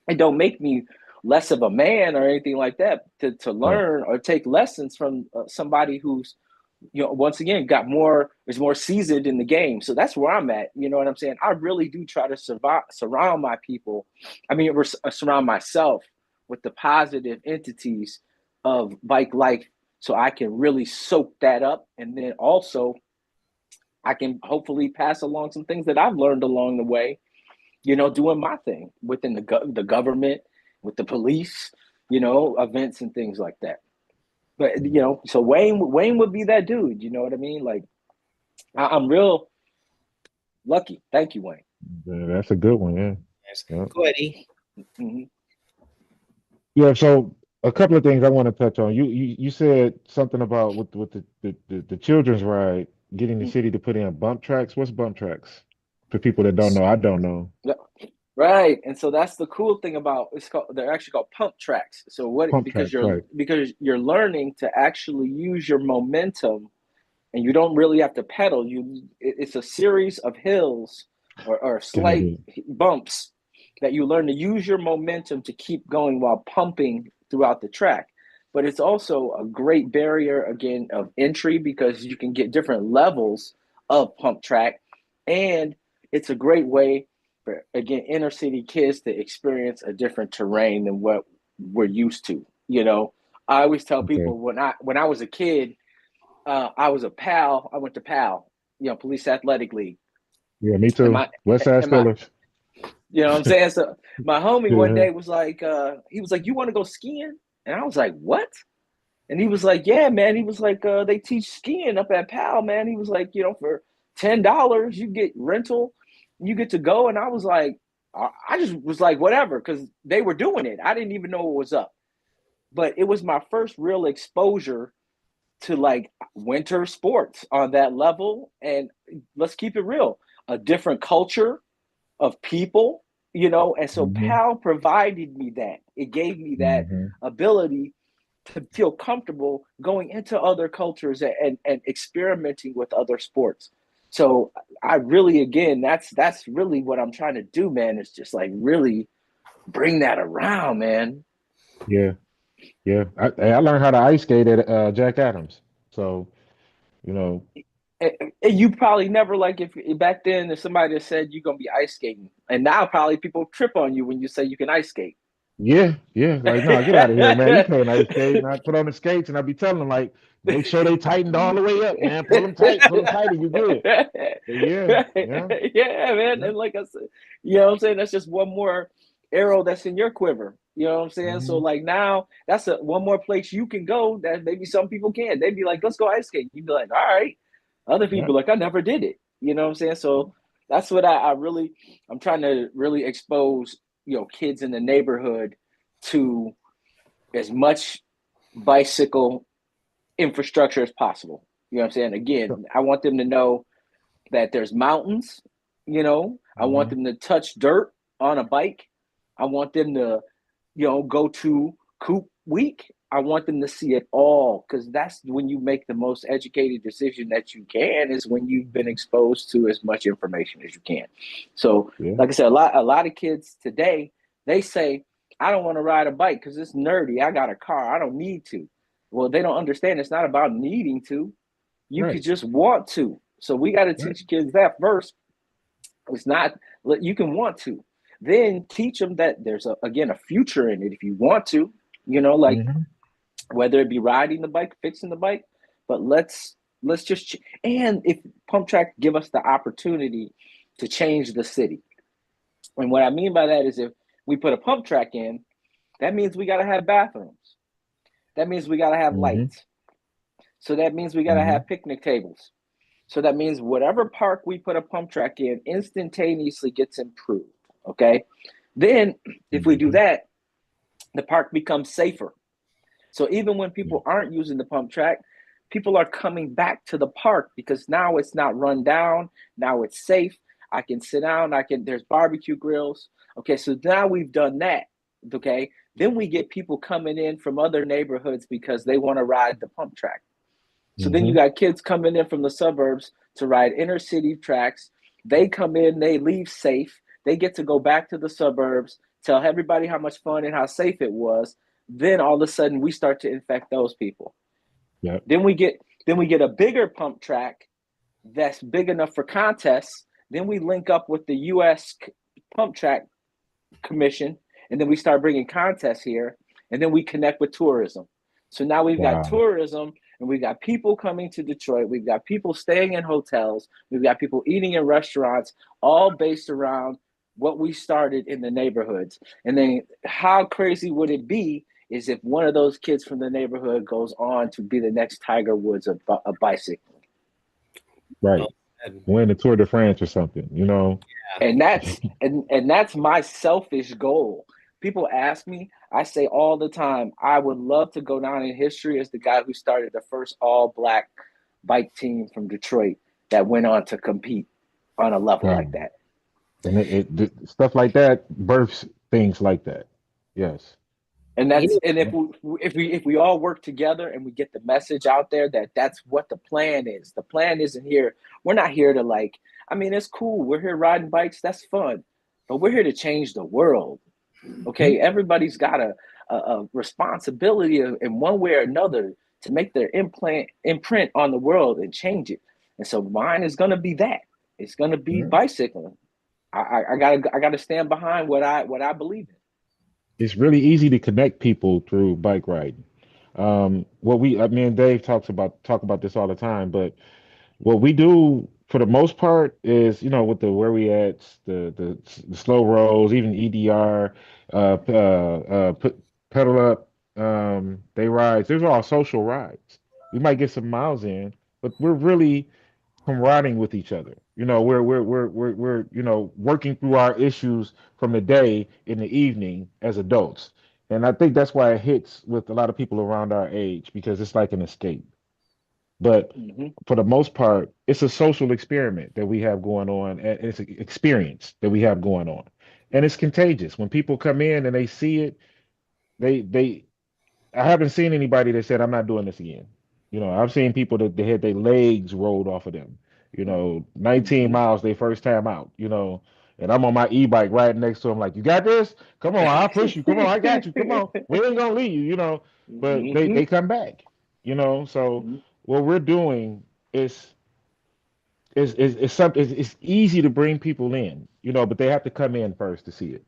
It don't make me less of a man or anything like that to Right. learn or take lessons from somebody who's, you know, once again is more seasoned in the game. So that's where I'm at. You know what I'm saying? I really do try to surround my people. I mean, surround myself with the positive entities of bike life, so I can really soak that up, and then also I can hopefully pass along some things that I've learned along the way. You know, doing my thing within the government, with the police, you know, events and things like that. But you know, so Wayne would be that dude. You know what I mean? Like I'm real lucky. Thank you, Wayne. Yeah, that's a good one. Yeah. Yes. Yep. Go ahead, E. Mm-hmm. Yeah. So a couple of things I want to touch on. You said something about with the children's ride, getting the city to put in bump tracks. What's bump tracks? For people that don't know, I don't know. Yeah, right. And so that's the cool thing about they're actually called pump tracks. So Pump tracks, right? because you're learning to actually use your momentum and you don't really have to pedal. It's a series of hills or Get slight it. bumps that you learn to use your momentum to keep going while pumping throughout the track. But it's also a great barrier again of entry because you can get different levels of pump track, and it's a great way for, again, inner city kids to experience a different terrain than what we're used to. You know, I always tell Okay. people when I was a kid, I was a PAL. I went to PAL, you know, Police Athletic League. Yeah, me And too. my West Side and my Steelers. you know what I'm saying? So my homie one Yeah. day was like, he was like, "You want to go skiing?" And I was like, "What?" And he was like, "Yeah, man." He was like, "They teach skiing up at PAL, man." He was like, "You know, for $10, you get rental, you get to go." And I was like, I just was like, whatever, because they were doing it. I didn't even know what was up. But it was my first real exposure to like winter sports on that level. And let's keep it real, a different culture of people, you know. And so Hmm. PAL provided me that. It gave me that Hmm. ability to feel comfortable going into other cultures and experimenting with other sports. So I really, again, that's really what I'm trying to do, man. Is just like really bring that around, man. Yeah. Yeah. I learned how to ice skate at Jack Adams. So, you know, And you probably never, like, if back then if somebody had said you're gonna be ice skating, and now probably people trip on you when you say you can ice skate. yeah, yeah. Like, no, get out of here, man. You can't ice skate. And I put on the skates and I be telling them, like, make sure they tightened all the way up, man. Pull them tight, and you good. But yeah, yeah, Yeah, man. yeah. And like I said, you know what I'm saying? That's just one more arrow that's in your quiver. You know what I'm saying? So Hmm. like now that's one more place you can go that maybe some people can't. They'd be like, let's go ice skating. You'd be like, all right. Other Yeah. people like, I never did it. You know what I'm saying? So that's what I really, I'm trying to really expose, you know, kids in the neighborhood to as much bicycle infrastructure as possible. You know what I'm saying? Again, I want them to know that there's mountains, you know. I want Mm-hmm. them to touch dirt on a bike. I want them to, you know, go to Coop Week. I want them to see it all, because that's when you make the most educated decision that you can, is when you've been exposed to as much information as you can. So, Yeah. like I said, a lot of kids today, they say, I don't want to ride a bike because it's nerdy. I got a car. I don't need to. Well, they don't understand it's not about needing to. You Right. could just want to. So we got to Right. teach kids that first. It's not, you can want to. Then teach them that there's again a future in it if you want to. You know, like Hmm. whether it be riding the bike, fixing the bike, but let's just and if Pump Track give us the opportunity to change the city. And what I mean by that is if we put a pump track in, that means we got to have bathrooms. That means we got to have Hmm. lights. So that means we got to Hmm. have picnic tables. So that means whatever park we put a pump track in instantaneously gets improved. Okay. Then, if we do Hmm. that, the park becomes safer. So even when Yeah. people aren't using the pump track, people are coming back to the park because now it's not run down. Now it's safe. I can sit down. There's barbecue grills. Okay. So now we've done that. Okay. Then we get people coming in from other neighborhoods because they want to ride the pump track. So then you Hmm. got kids coming in from the suburbs to ride inner city tracks. They come in, they leave safe. They get to go back to the suburbs, tell everybody how much fun and how safe it was. Then all of a sudden we start to infect those people. Yeah. Then we get a bigger pump track that's big enough for contests. Then we link up with the US Pump Track Commission, and then we start bringing contests here, and then we connect with tourism. So now we've got Wow. tourism, and we've got people coming to Detroit. We've got people staying in hotels. We've got people eating in restaurants, all based around what we started in the neighborhoods. And then how crazy would it be is if one of those kids from the neighborhood goes on to be the next Tiger Woods of bicycle. Right. Oh, and Win the Tour de France or something, you know. yeah, And that's my selfish goal. People ask me, I say all the time, I would love to go down in history as the guy who started the first all black bike team from Detroit that went on to compete on a level Wow. like that. And stuff like that births things like that. Yes. And you that's know, and if we all work together and we get the message out there that that's what the plan is. The plan isn't here. We're not here to, like, I mean, it's cool. We're here riding bikes. That's fun. But we're here to change the world. Mhm. Okay, everybody's got a responsibility in one way or another to make their imprint on the world and change it. And so mine is going to be that. It's going to be Yeah. bicycling. I gotta stand behind what I believe in. It's really easy to connect people through bike riding. What we, me and Dave talk about this all the time, but what we do for the most part is, with the where we at, the slow rolls, even EDR, put pedal up, they rides. Those are all social rides. We might get some miles in, but we're really camaradeing with each other. We're working through our issues from the day in the evening as adults. And I think that's why it hits with a lot of people around our age because it's like an escape. But Hmm. for the most part, it's a social experiment that we have going on, and it's an experience that we have going on. And it's contagious. When people come in and they see it, they I haven't seen anybody that said, I'm not doing this again. I've seen people that they had their legs rolled off of them, 19 Hmm. miles their first time out, and I'm on my e-bike riding next to them, like, you got this? Come on, I'll push you. Come on, I got you. Come on. We ain't gonna leave you. But they Hmm. they come back. So what we're doing is something it's easy to bring people in, but they have to come in first to see it.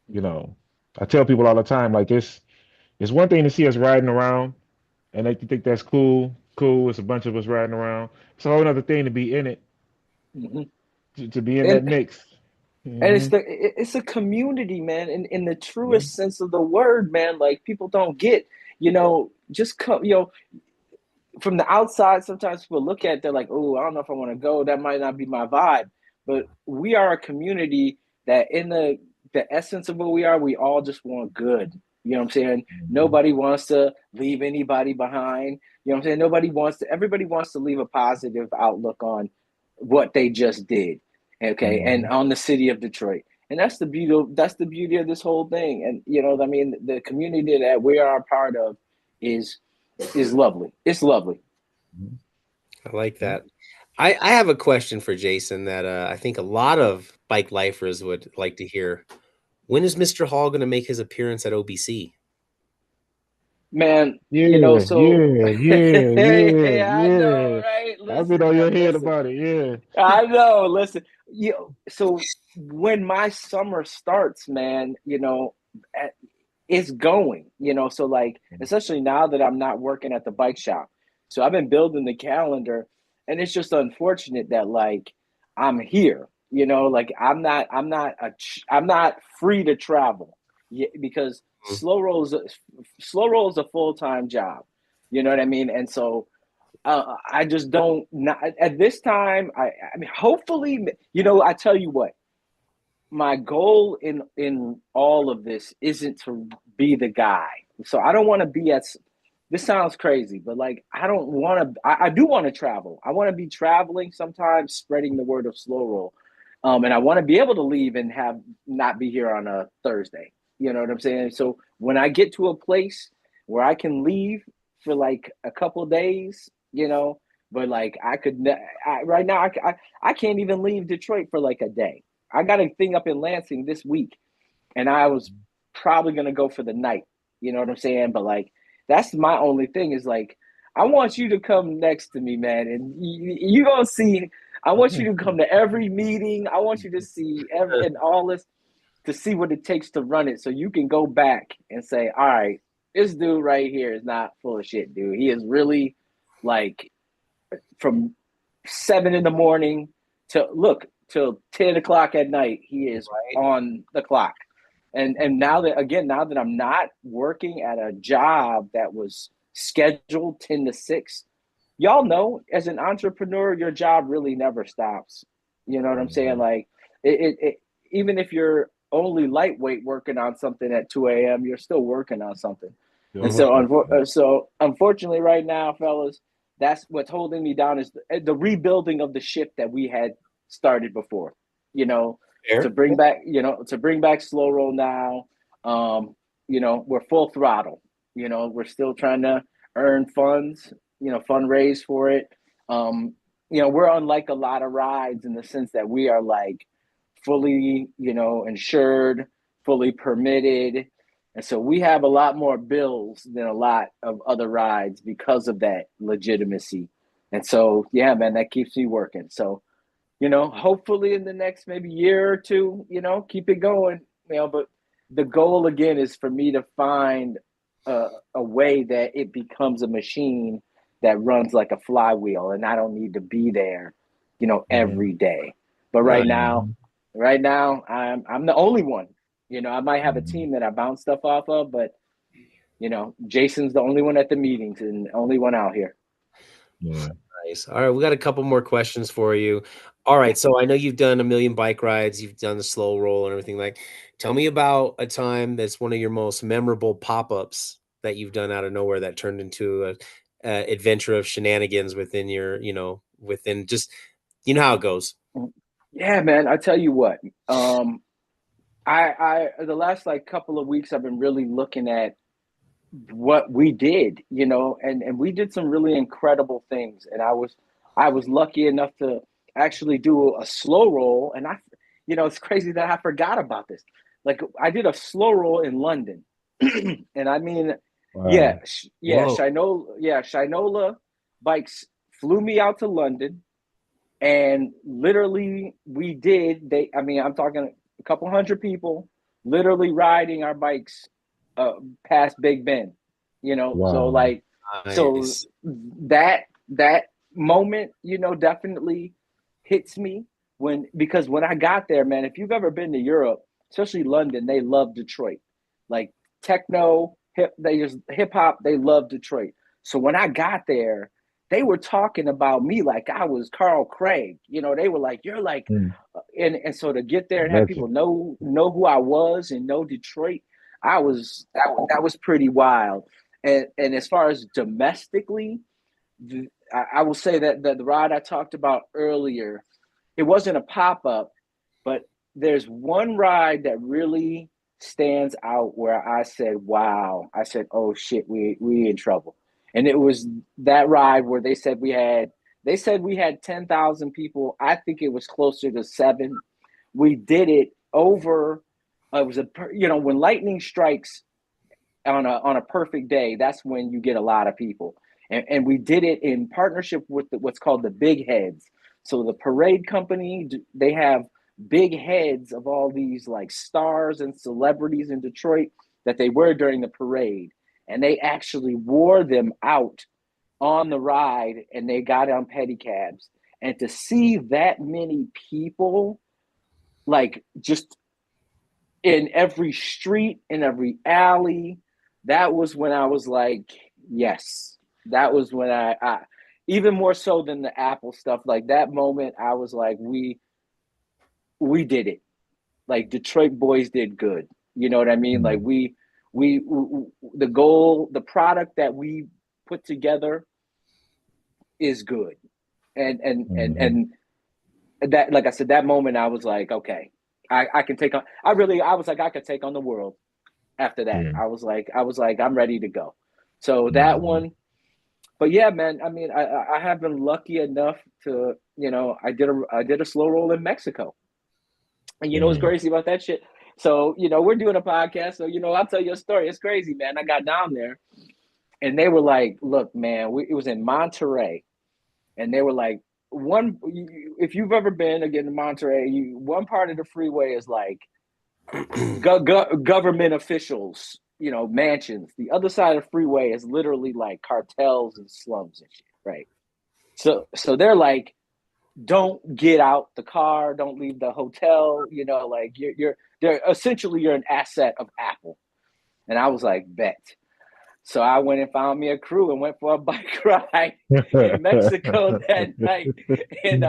You know. I tell people all the time, like it's one thing to see us riding around and they think that's cool. Cool. It's a bunch of us riding around. It's a whole other thing to be in it, Hmm. to be in that And mix. and Hmm. it's a community, man, in the Yeah. truest sense of the word, man. Like people don't get, just come, from the outside. Sometimes people look at it, they're like, oh, I don't know if I want to go. That might not be my vibe. But we are a community that, in the essence of what we are, we all just want good. You know what I'm saying? Hmm. Nobody wants to leave anybody behind. You know what I'm saying? Everybody wants to leave a positive outlook on what they just did. Okay. And Hmm. on the city of Detroit. And that's the beauty of this whole thing. And I mean, the community that we are a part of is is lovely. It's lovely. I like Yeah. that. I have a question for Jason that I think a lot of bike lifers would like to hear. When is Mr. Hall going to make his appearance at OBC? Man, Yeah, so yeah, yeah, yeah, hey, I know, yeah. right? I've been Listen, on your man, head listen. about it. Yeah. I know, listen. So when my summer starts, man, it's going, so like, especially now that I'm not working at the bike shop. So I've been building the calendar, and it's just unfortunate that, like, I'm here, like I'm not free to travel yet, because Mm. slow roll is a full-time job. You know what I mean? And so I just don't, not at this time. I mean, hopefully, I tell you what, my goal in all of this isn't to be the guy. So I don't want to be at. This sounds crazy, but like I don't want to. I do want to travel. I want to be traveling sometimes, spreading the word of slow roll, and I want to be able to leave and have not be here on a Thursday. You know what I'm saying? So when I get to a place where I can leave for like a couple of days, but like right now I can't even leave Detroit for like a day. I got a thing up in Lansing this week, and I was probably gonna go for the night. You know what I'm saying? But like, that's my only thing is like, I want you to come next to me, man, and you gonna see. I want you to come to every meeting. I want you to see and all this to see what it takes to run it, so you can go back and say, all right, this dude right here is not full of shit, dude. He is really like from 7 in the morning to look till 10 o'clock at night. He is Right. on the clock. And now that I'm not working at a job that was scheduled 10 to 6, y'all know, as an entrepreneur, your job really never stops. You know what I'm saying? Mhm. Like it even if you're only lightweight working on something at 2 a.m., you're still working on something. Still And so, working. unfortunately, right now, fellas, that's what's holding me down, is the rebuilding of the ship that we had started before. You know, to Fair. bring back, slow roll now. We're full throttle. We're still trying to earn funds. Fundraise for it. Um, we're unlike a lot of rides in the sense that we are like fully, insured, fully permitted. And so we have a lot more bills than a lot of other rides because of that legitimacy. And so, yeah, man, that keeps me working. So, you know, hopefully in the next maybe year or two, you know, keep it going, you know, but the goal again is for me to find a way that it becomes a machine that runs like a flywheel, and I don't need to be there, you know, every day. But right now, I'm the only one. You know, I might have a team that I bounce stuff off of, but you know, Jason's the only one at the meetings and the only one out here. Yeah. Nice. All right, we got a couple more questions for you. All right, so I know you've done a million bike rides, you've done the slow roll and everything. Like, tell me about a time that's one of your most memorable pop-ups that you've done out of nowhere that turned into a adventure of shenanigans within your, you know, within just, you know how it goes. Yeah, man. I tell you what. I the last like couple of weeks I've been really looking at what we did, you know, and we did some really incredible things. And I was lucky enough to actually do a slow roll. And you know, it's crazy that I forgot about this. Like I did a slow roll in London. And I mean, Wow. Whoa. Shinola Bikes flew me out to London, and literally I'm talking a couple hundred people literally riding our bikes past Big Ben, you know. Wow. So like, so Nice. that moment, you know, definitely hits me because when I got there, man, if you've ever been to Europe, especially London, they love Detroit. Like techno, hip hop, they love Detroit. So when I got there, they were talking about me like I was Carl Craig. You know, they were like, "You're like," Mm. and so to get there and have Legend. people know who I was and know Detroit, that was pretty wild. And as far as domestically, I will say that the ride I talked about earlier, it wasn't a pop up, but there's one ride that really stands out where I said, "Wow!" I said, "Oh shit, we in trouble." And it was that ride where they said we had 10,000 people. I think it was closer to 7. We did it over. It was you know, when lightning strikes on a perfect day, that's when you get a lot of people. And we did it in partnership with what's called the Big Heads. So the parade company, they have big heads of all these like stars and celebrities in Detroit that they wear during the parade. And they actually wore them out on the ride, and they got on pedicabs. And to see that many people, like just in every street, in every alley, that was when I was like, yes. That was when I even more so than the Apple stuff, like that moment, I was like, we did it. Like Detroit boys did good. You know what I mean? Like Mm. we the goal, the product that we put together is good. And that, like I said, that moment I was like, okay, I can take on. I was like, I could take on the world. After that, Yeah. I was like, I'm ready to go. So that Mhm. one, but yeah, man. I mean, I have been lucky enough to, you know, I did a slow roll in Mexico, and you know what's Mm. crazy about that shit? So you know, we're doing a podcast, so you know, I'll tell you a story. It's crazy, man. I got down there, and they were like, "Look, man, it was in Monterey." And they were like, if you've ever been again to Monterey, one part of the freeway is like government officials, you know, mansions. The other side of the freeway is literally like cartels and slums and shit, right? So they're like, don't get out the car, don't leave the hotel, you know, like they're essentially you're an asset of Apple. And I was like, bet. So I went and found me a crew and went for a bike ride in Mexico that night. And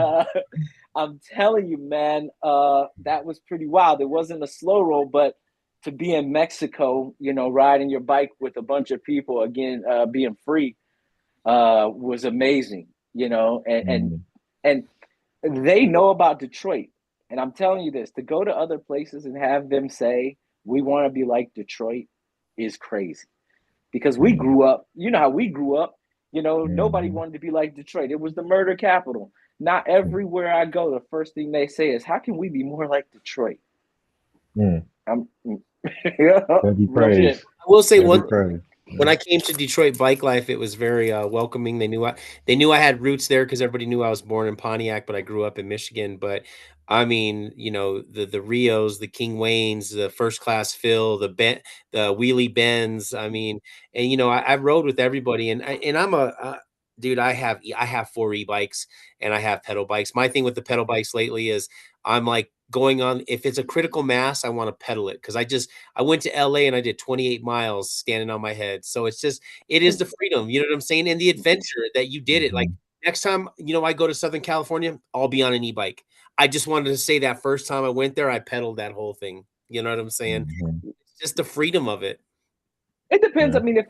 I'm telling you, man, that was pretty wild. It wasn't a slow roll, but to be in Mexico, you know, riding your bike with a bunch of people, again, being free, was amazing, you know, Mm. and they know about Detroit. And I'm telling you this, to go to other places and have them say, we want to be like Detroit is crazy. Because we Mm. grew up, you know how we grew up, you know, nobody Mhm. wanted to be like Detroit. It was the murder capital. Not everywhere I go, the first thing they say is, how can we be more like Detroit? Mm. I'm yeah, That'd be real shit. praised. I will say That'd be one praised. When I came to Detroit Bike Life, it was very welcoming. They knew I had roots there because everybody knew I was born in Pontiac, but I grew up in Michigan. But I mean, the Rios, the King Waynes, the First Class Phil, the Wheelie Bens. I mean, and I rode with everybody, and I'm a dude. I have 4 e-bikes and I have pedal bikes. My thing with the pedal bikes lately is I'm like going on. If it's a critical mass, I want to pedal it because I went to LA and I did 28 miles standing on my head. So it is the freedom, you know what I'm saying? And the adventure that you did it. Like next time, I go to Southern California, I'll be on an e-bike. I just wanted to say that first time I went there, I pedaled that whole thing. You know what I'm saying? It's just the freedom of it. It depends. Yeah. I mean,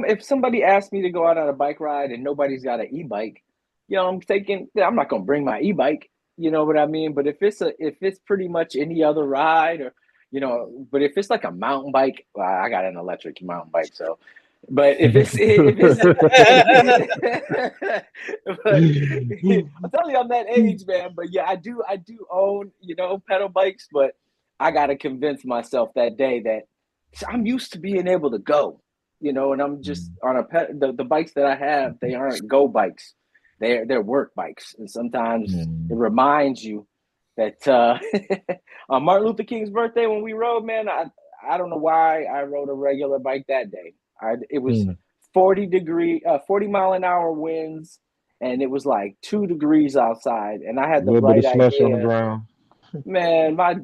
if somebody asked me to go out on a bike ride and nobody's got an e-bike, I'm thinking I'm not gonna bring my e-bike. You know what I mean? But if it's pretty much any other ride, or but if it's like a mountain bike, well, I got an electric mountain bike, so. But if it's but I'm telling you, I'm that age, man. But yeah, I do own pedal bikes, but I got to convince myself that day that I'm used to being able to go, and I'm just on the bikes that I have, they aren't go bikes. They're work bikes. And sometimes it reminds you that on Martin Luther King's birthday when we rode, man, I don't know why I rode a regular bike that day. It was 40 mile an hour winds, and it was like 2 degrees outside, and I had A the little bit bright of slush on the idea. ground. Man, I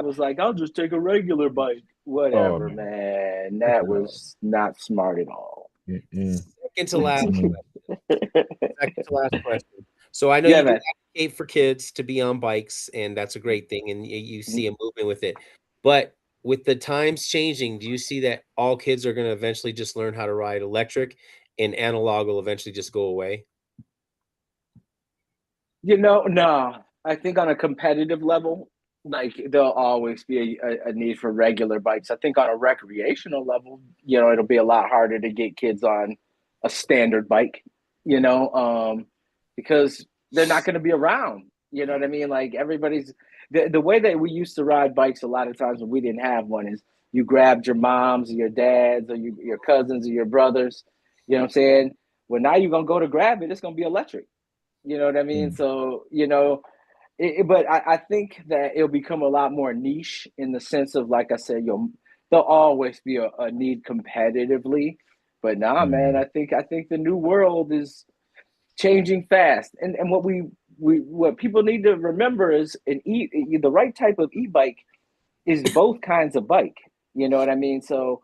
was like, I'll just take a regular bike. Oh Whatever, no. man. That was not smart at all. Second to last question. So I know Yeah, you do man. advocate for kids to be on bikes, and that's a great thing, and you see a movement with it. But with the times changing, do you see that all kids are going to eventually just learn how to ride electric, and analog will eventually just go away? No. I think on a competitive level, like there'll always be a need for regular bikes. I think on a recreational level, it'll be a lot harder to get kids on a standard bike, because they're not going to be around. You know what I mean? Like everybody's the way that we used to ride bikes a lot of times when we didn't have one is you grabbed your moms or your dads or your cousins or your brothers. You know what I'm saying? Well, now you're gonna go to grab it. It's gonna be electric. You know what I mean? So, but I think that it'll become a lot more niche in the sense of, like I said, there'll always be a need competitively. But nah, man, I think the new world is changing fast. And what people need to remember is the right type of e-bike is both kinds of bike. You know what I mean? So,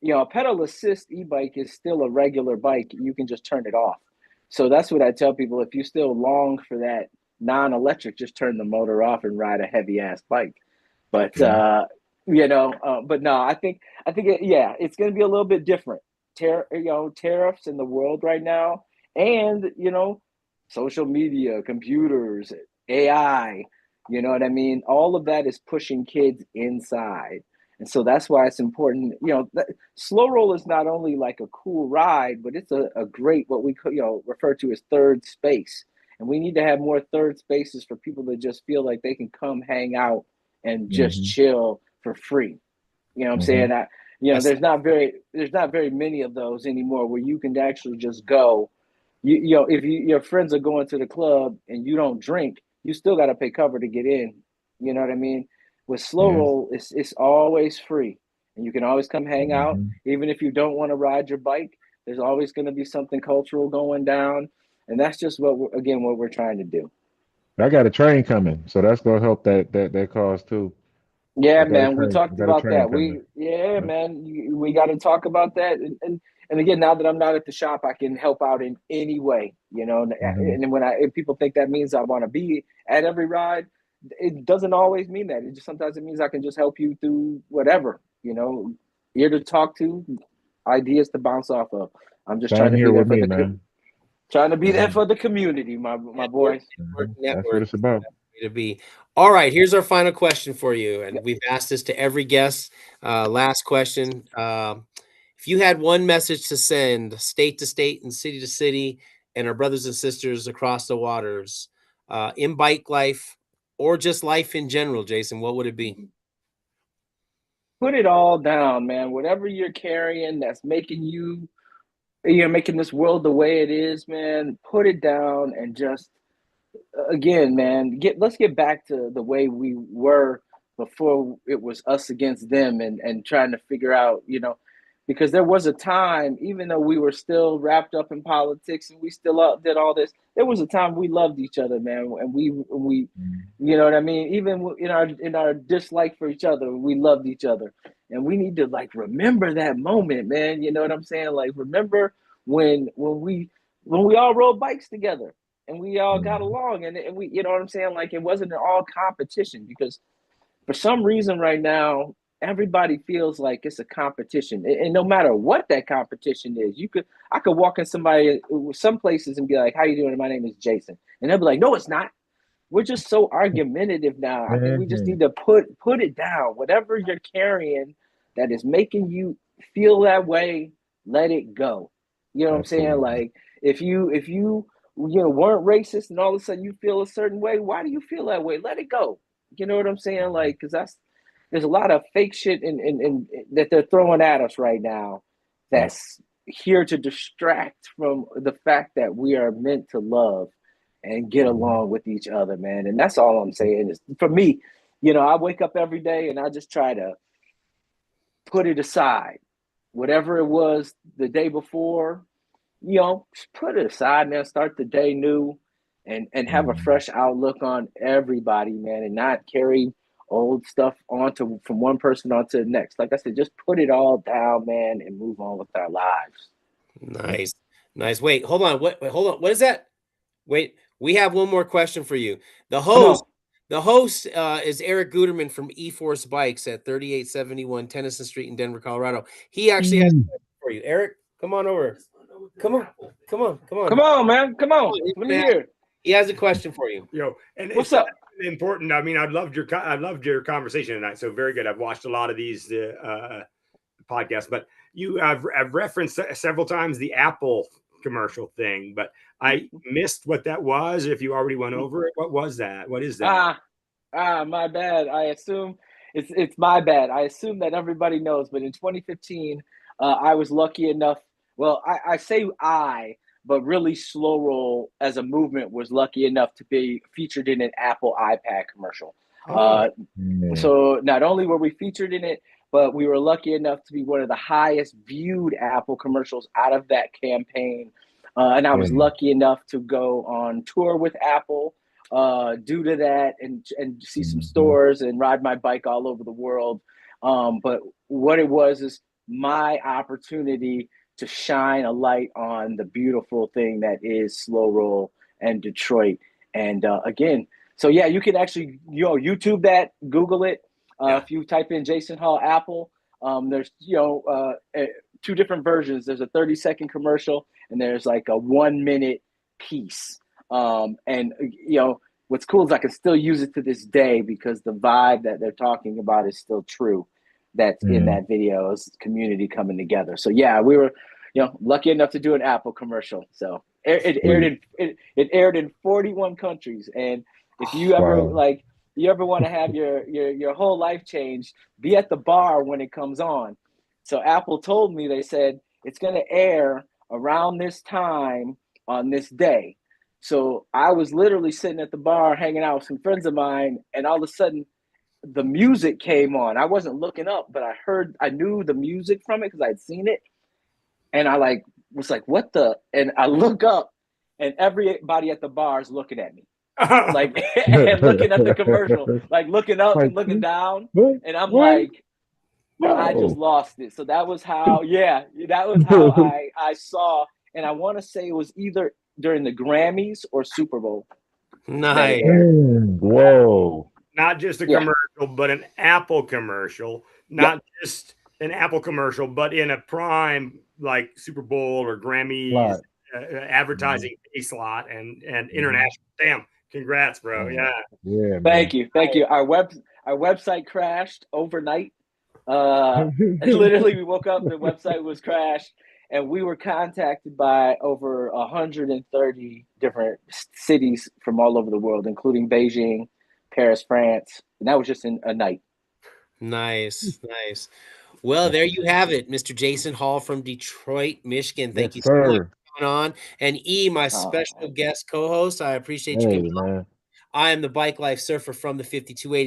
a pedal assist e-bike is still a regular bike. You can just turn it off. So that's what I tell people. If you still long for that non-electric, just turn the motor off and ride a heavy ass bike. But but no, yeah, it's going to be a little bit different. Tariffs in the world right now, and social media, computers, AI. You know what I mean? All of that is pushing kids inside. And so that's why it's important. Slow roll is not only like a cool ride, but it's a great, what we could, refer to as third space. And we need to have more third spaces for people to just feel like they can come hang out and just chill for free. You know what I'm saying? There's not very many of those anymore where you can actually just go. If your friends are going to the club and you don't drink, you still got to pay cover to get in. You know what I mean? With slow roll, it's always free, and you can always come hang out. Even if you don't want to ride your bike, there's always going to be something cultural going down, and that's just what we're trying to do. I got a train coming, so that's gonna help that cause too. Yeah, I got a man, we train. I talked got a about train that. coming. Yeah. We got to talk about that. And again, now that I'm not at the shop, I can help out in any way, And if people think that means I want to be at every ride, it doesn't always mean that. Sometimes it means I can just help you through whatever, ear to talk to, ideas to bounce off of. I'm just trying Same to be here there with for me, the man. trying to be there for the community, my boys. That's what it's about. To be. All right, here's our final question for you, and we've asked this to every guest. Last question: if you had one message to send, state to state and city to city, and our brothers and sisters across the waters, in bike life or just life in general, Jason, what would it be? put it all down, man. Whatever you're carrying that's making you, making this world the way it is, man, put it down and just, again, man, let's get back to the way we were before it was us against them, and trying to figure out, because there was a time, even though we were still wrapped up in politics and we still did all this, there was a time we loved each other, man, and we you know what I mean, even in our dislike for each other, we loved each other. And we need to like remember that moment, man. You know what I'm saying? Like, remember when we all rode bikes together and we all got along, and we, you know what I'm saying? Like, it wasn't all competition, because for some reason right now, everybody feels like it's a competition. And no matter what that competition is, I could walk in some places and be like, "How you doing? My name is Jason." And they'll be like, "No, it's not." We're just so argumentative now. I think we just need to put it down. Whatever you're carrying that is making you feel that way, let it go. You know what I'm saying? Like, if you weren't racist and all of a sudden you feel a certain way, why do you feel that way? Let it go. You know what I'm saying? Like, because there's a lot of fake shit in that they're throwing at us right now that's here to distract from the fact that we are meant to love and get along with each other, man. And that's all I'm saying. Is, for me, I wake up every day and I just try to put it aside. Whatever it was the day before, just put it aside, man. Start the day new and have a fresh outlook on everybody, man, and not carry old stuff from one person onto the next. Like I said, just put it all down, man, and move on with our lives. Nice. Wait, hold on. Hold on. What is that? Wait, we have one more question for you. The host is Eric Guterman from E-Force Bikes at 3871 Tennyson Street in Denver, Colorado. He actually has a question for you. Eric, come on over. Come on, man. Come on. Let me hear. He has a question for you. And what's up? Important. I mean, I loved your conversation tonight. So very good. I've watched a lot of these podcasts, but I've referenced several times the Apple commercial thing, but I missed what that was. If you already went over it, what was that? What is that? My bad. I assume it's my bad. I assume that everybody knows, but in 2015, I was lucky enough. Well, I say but really Slow Roll as a movement was lucky enough to be featured in an Apple iPad commercial. So not only were we featured in it, but we were lucky enough to be one of the highest viewed Apple commercials out of that campaign. And I was lucky enough to go on tour with Apple due to that, and see some stores and ride my bike all over the world. But what it was is my opportunity to shine a light on the beautiful thing that is Slow Roll and Detroit. And again, so yeah, you can actually YouTube that, Google it. If you type in Jason Hall Apple, there's two different versions. There's a 30-second commercial and there's like a 1 minute piece. And what's cool is I can still use it to this day because the vibe that they're talking about is still true. That's in that video is community coming together. So yeah, we were, lucky enough to do an Apple commercial. So it aired in 41 countries. And if you ever want to have your whole life changed, be at the bar when it comes on. So Apple told me, they said it's going to air around this time on this day. So I was literally sitting at the bar hanging out with some friends of mine, and all of a sudden the music came on. I wasn't looking up, but I knew the music from it because I'd seen it. And I was like, what the? And I look up and everybody at the bar is looking at me. And looking at the commercial, looking up and looking down. And I'm like, I just lost it. So that was how I saw. And I want to say it was either during the Grammys or Super Bowl. Nice. Whoa. Not just a commercial, but an Apple commercial. Not just an Apple commercial, but in a prime like Super Bowl or Grammys advertising slot and international. Damn, congrats, bro. Yeah. Thank you. Our website crashed overnight. Literally, we woke up, the website was crashed, and we were contacted by over 130 different cities from all over the world, including Beijing, Paris, France, and that was just in a night. Nice. Well, there you have it, Mr. Jason Hall from Detroit, Michigan. Thank Yes, you so much sir. for coming on. And my special guest co-host, I appreciate you Hey, coming on. man. I am the Bike Life Surfer from the 5280.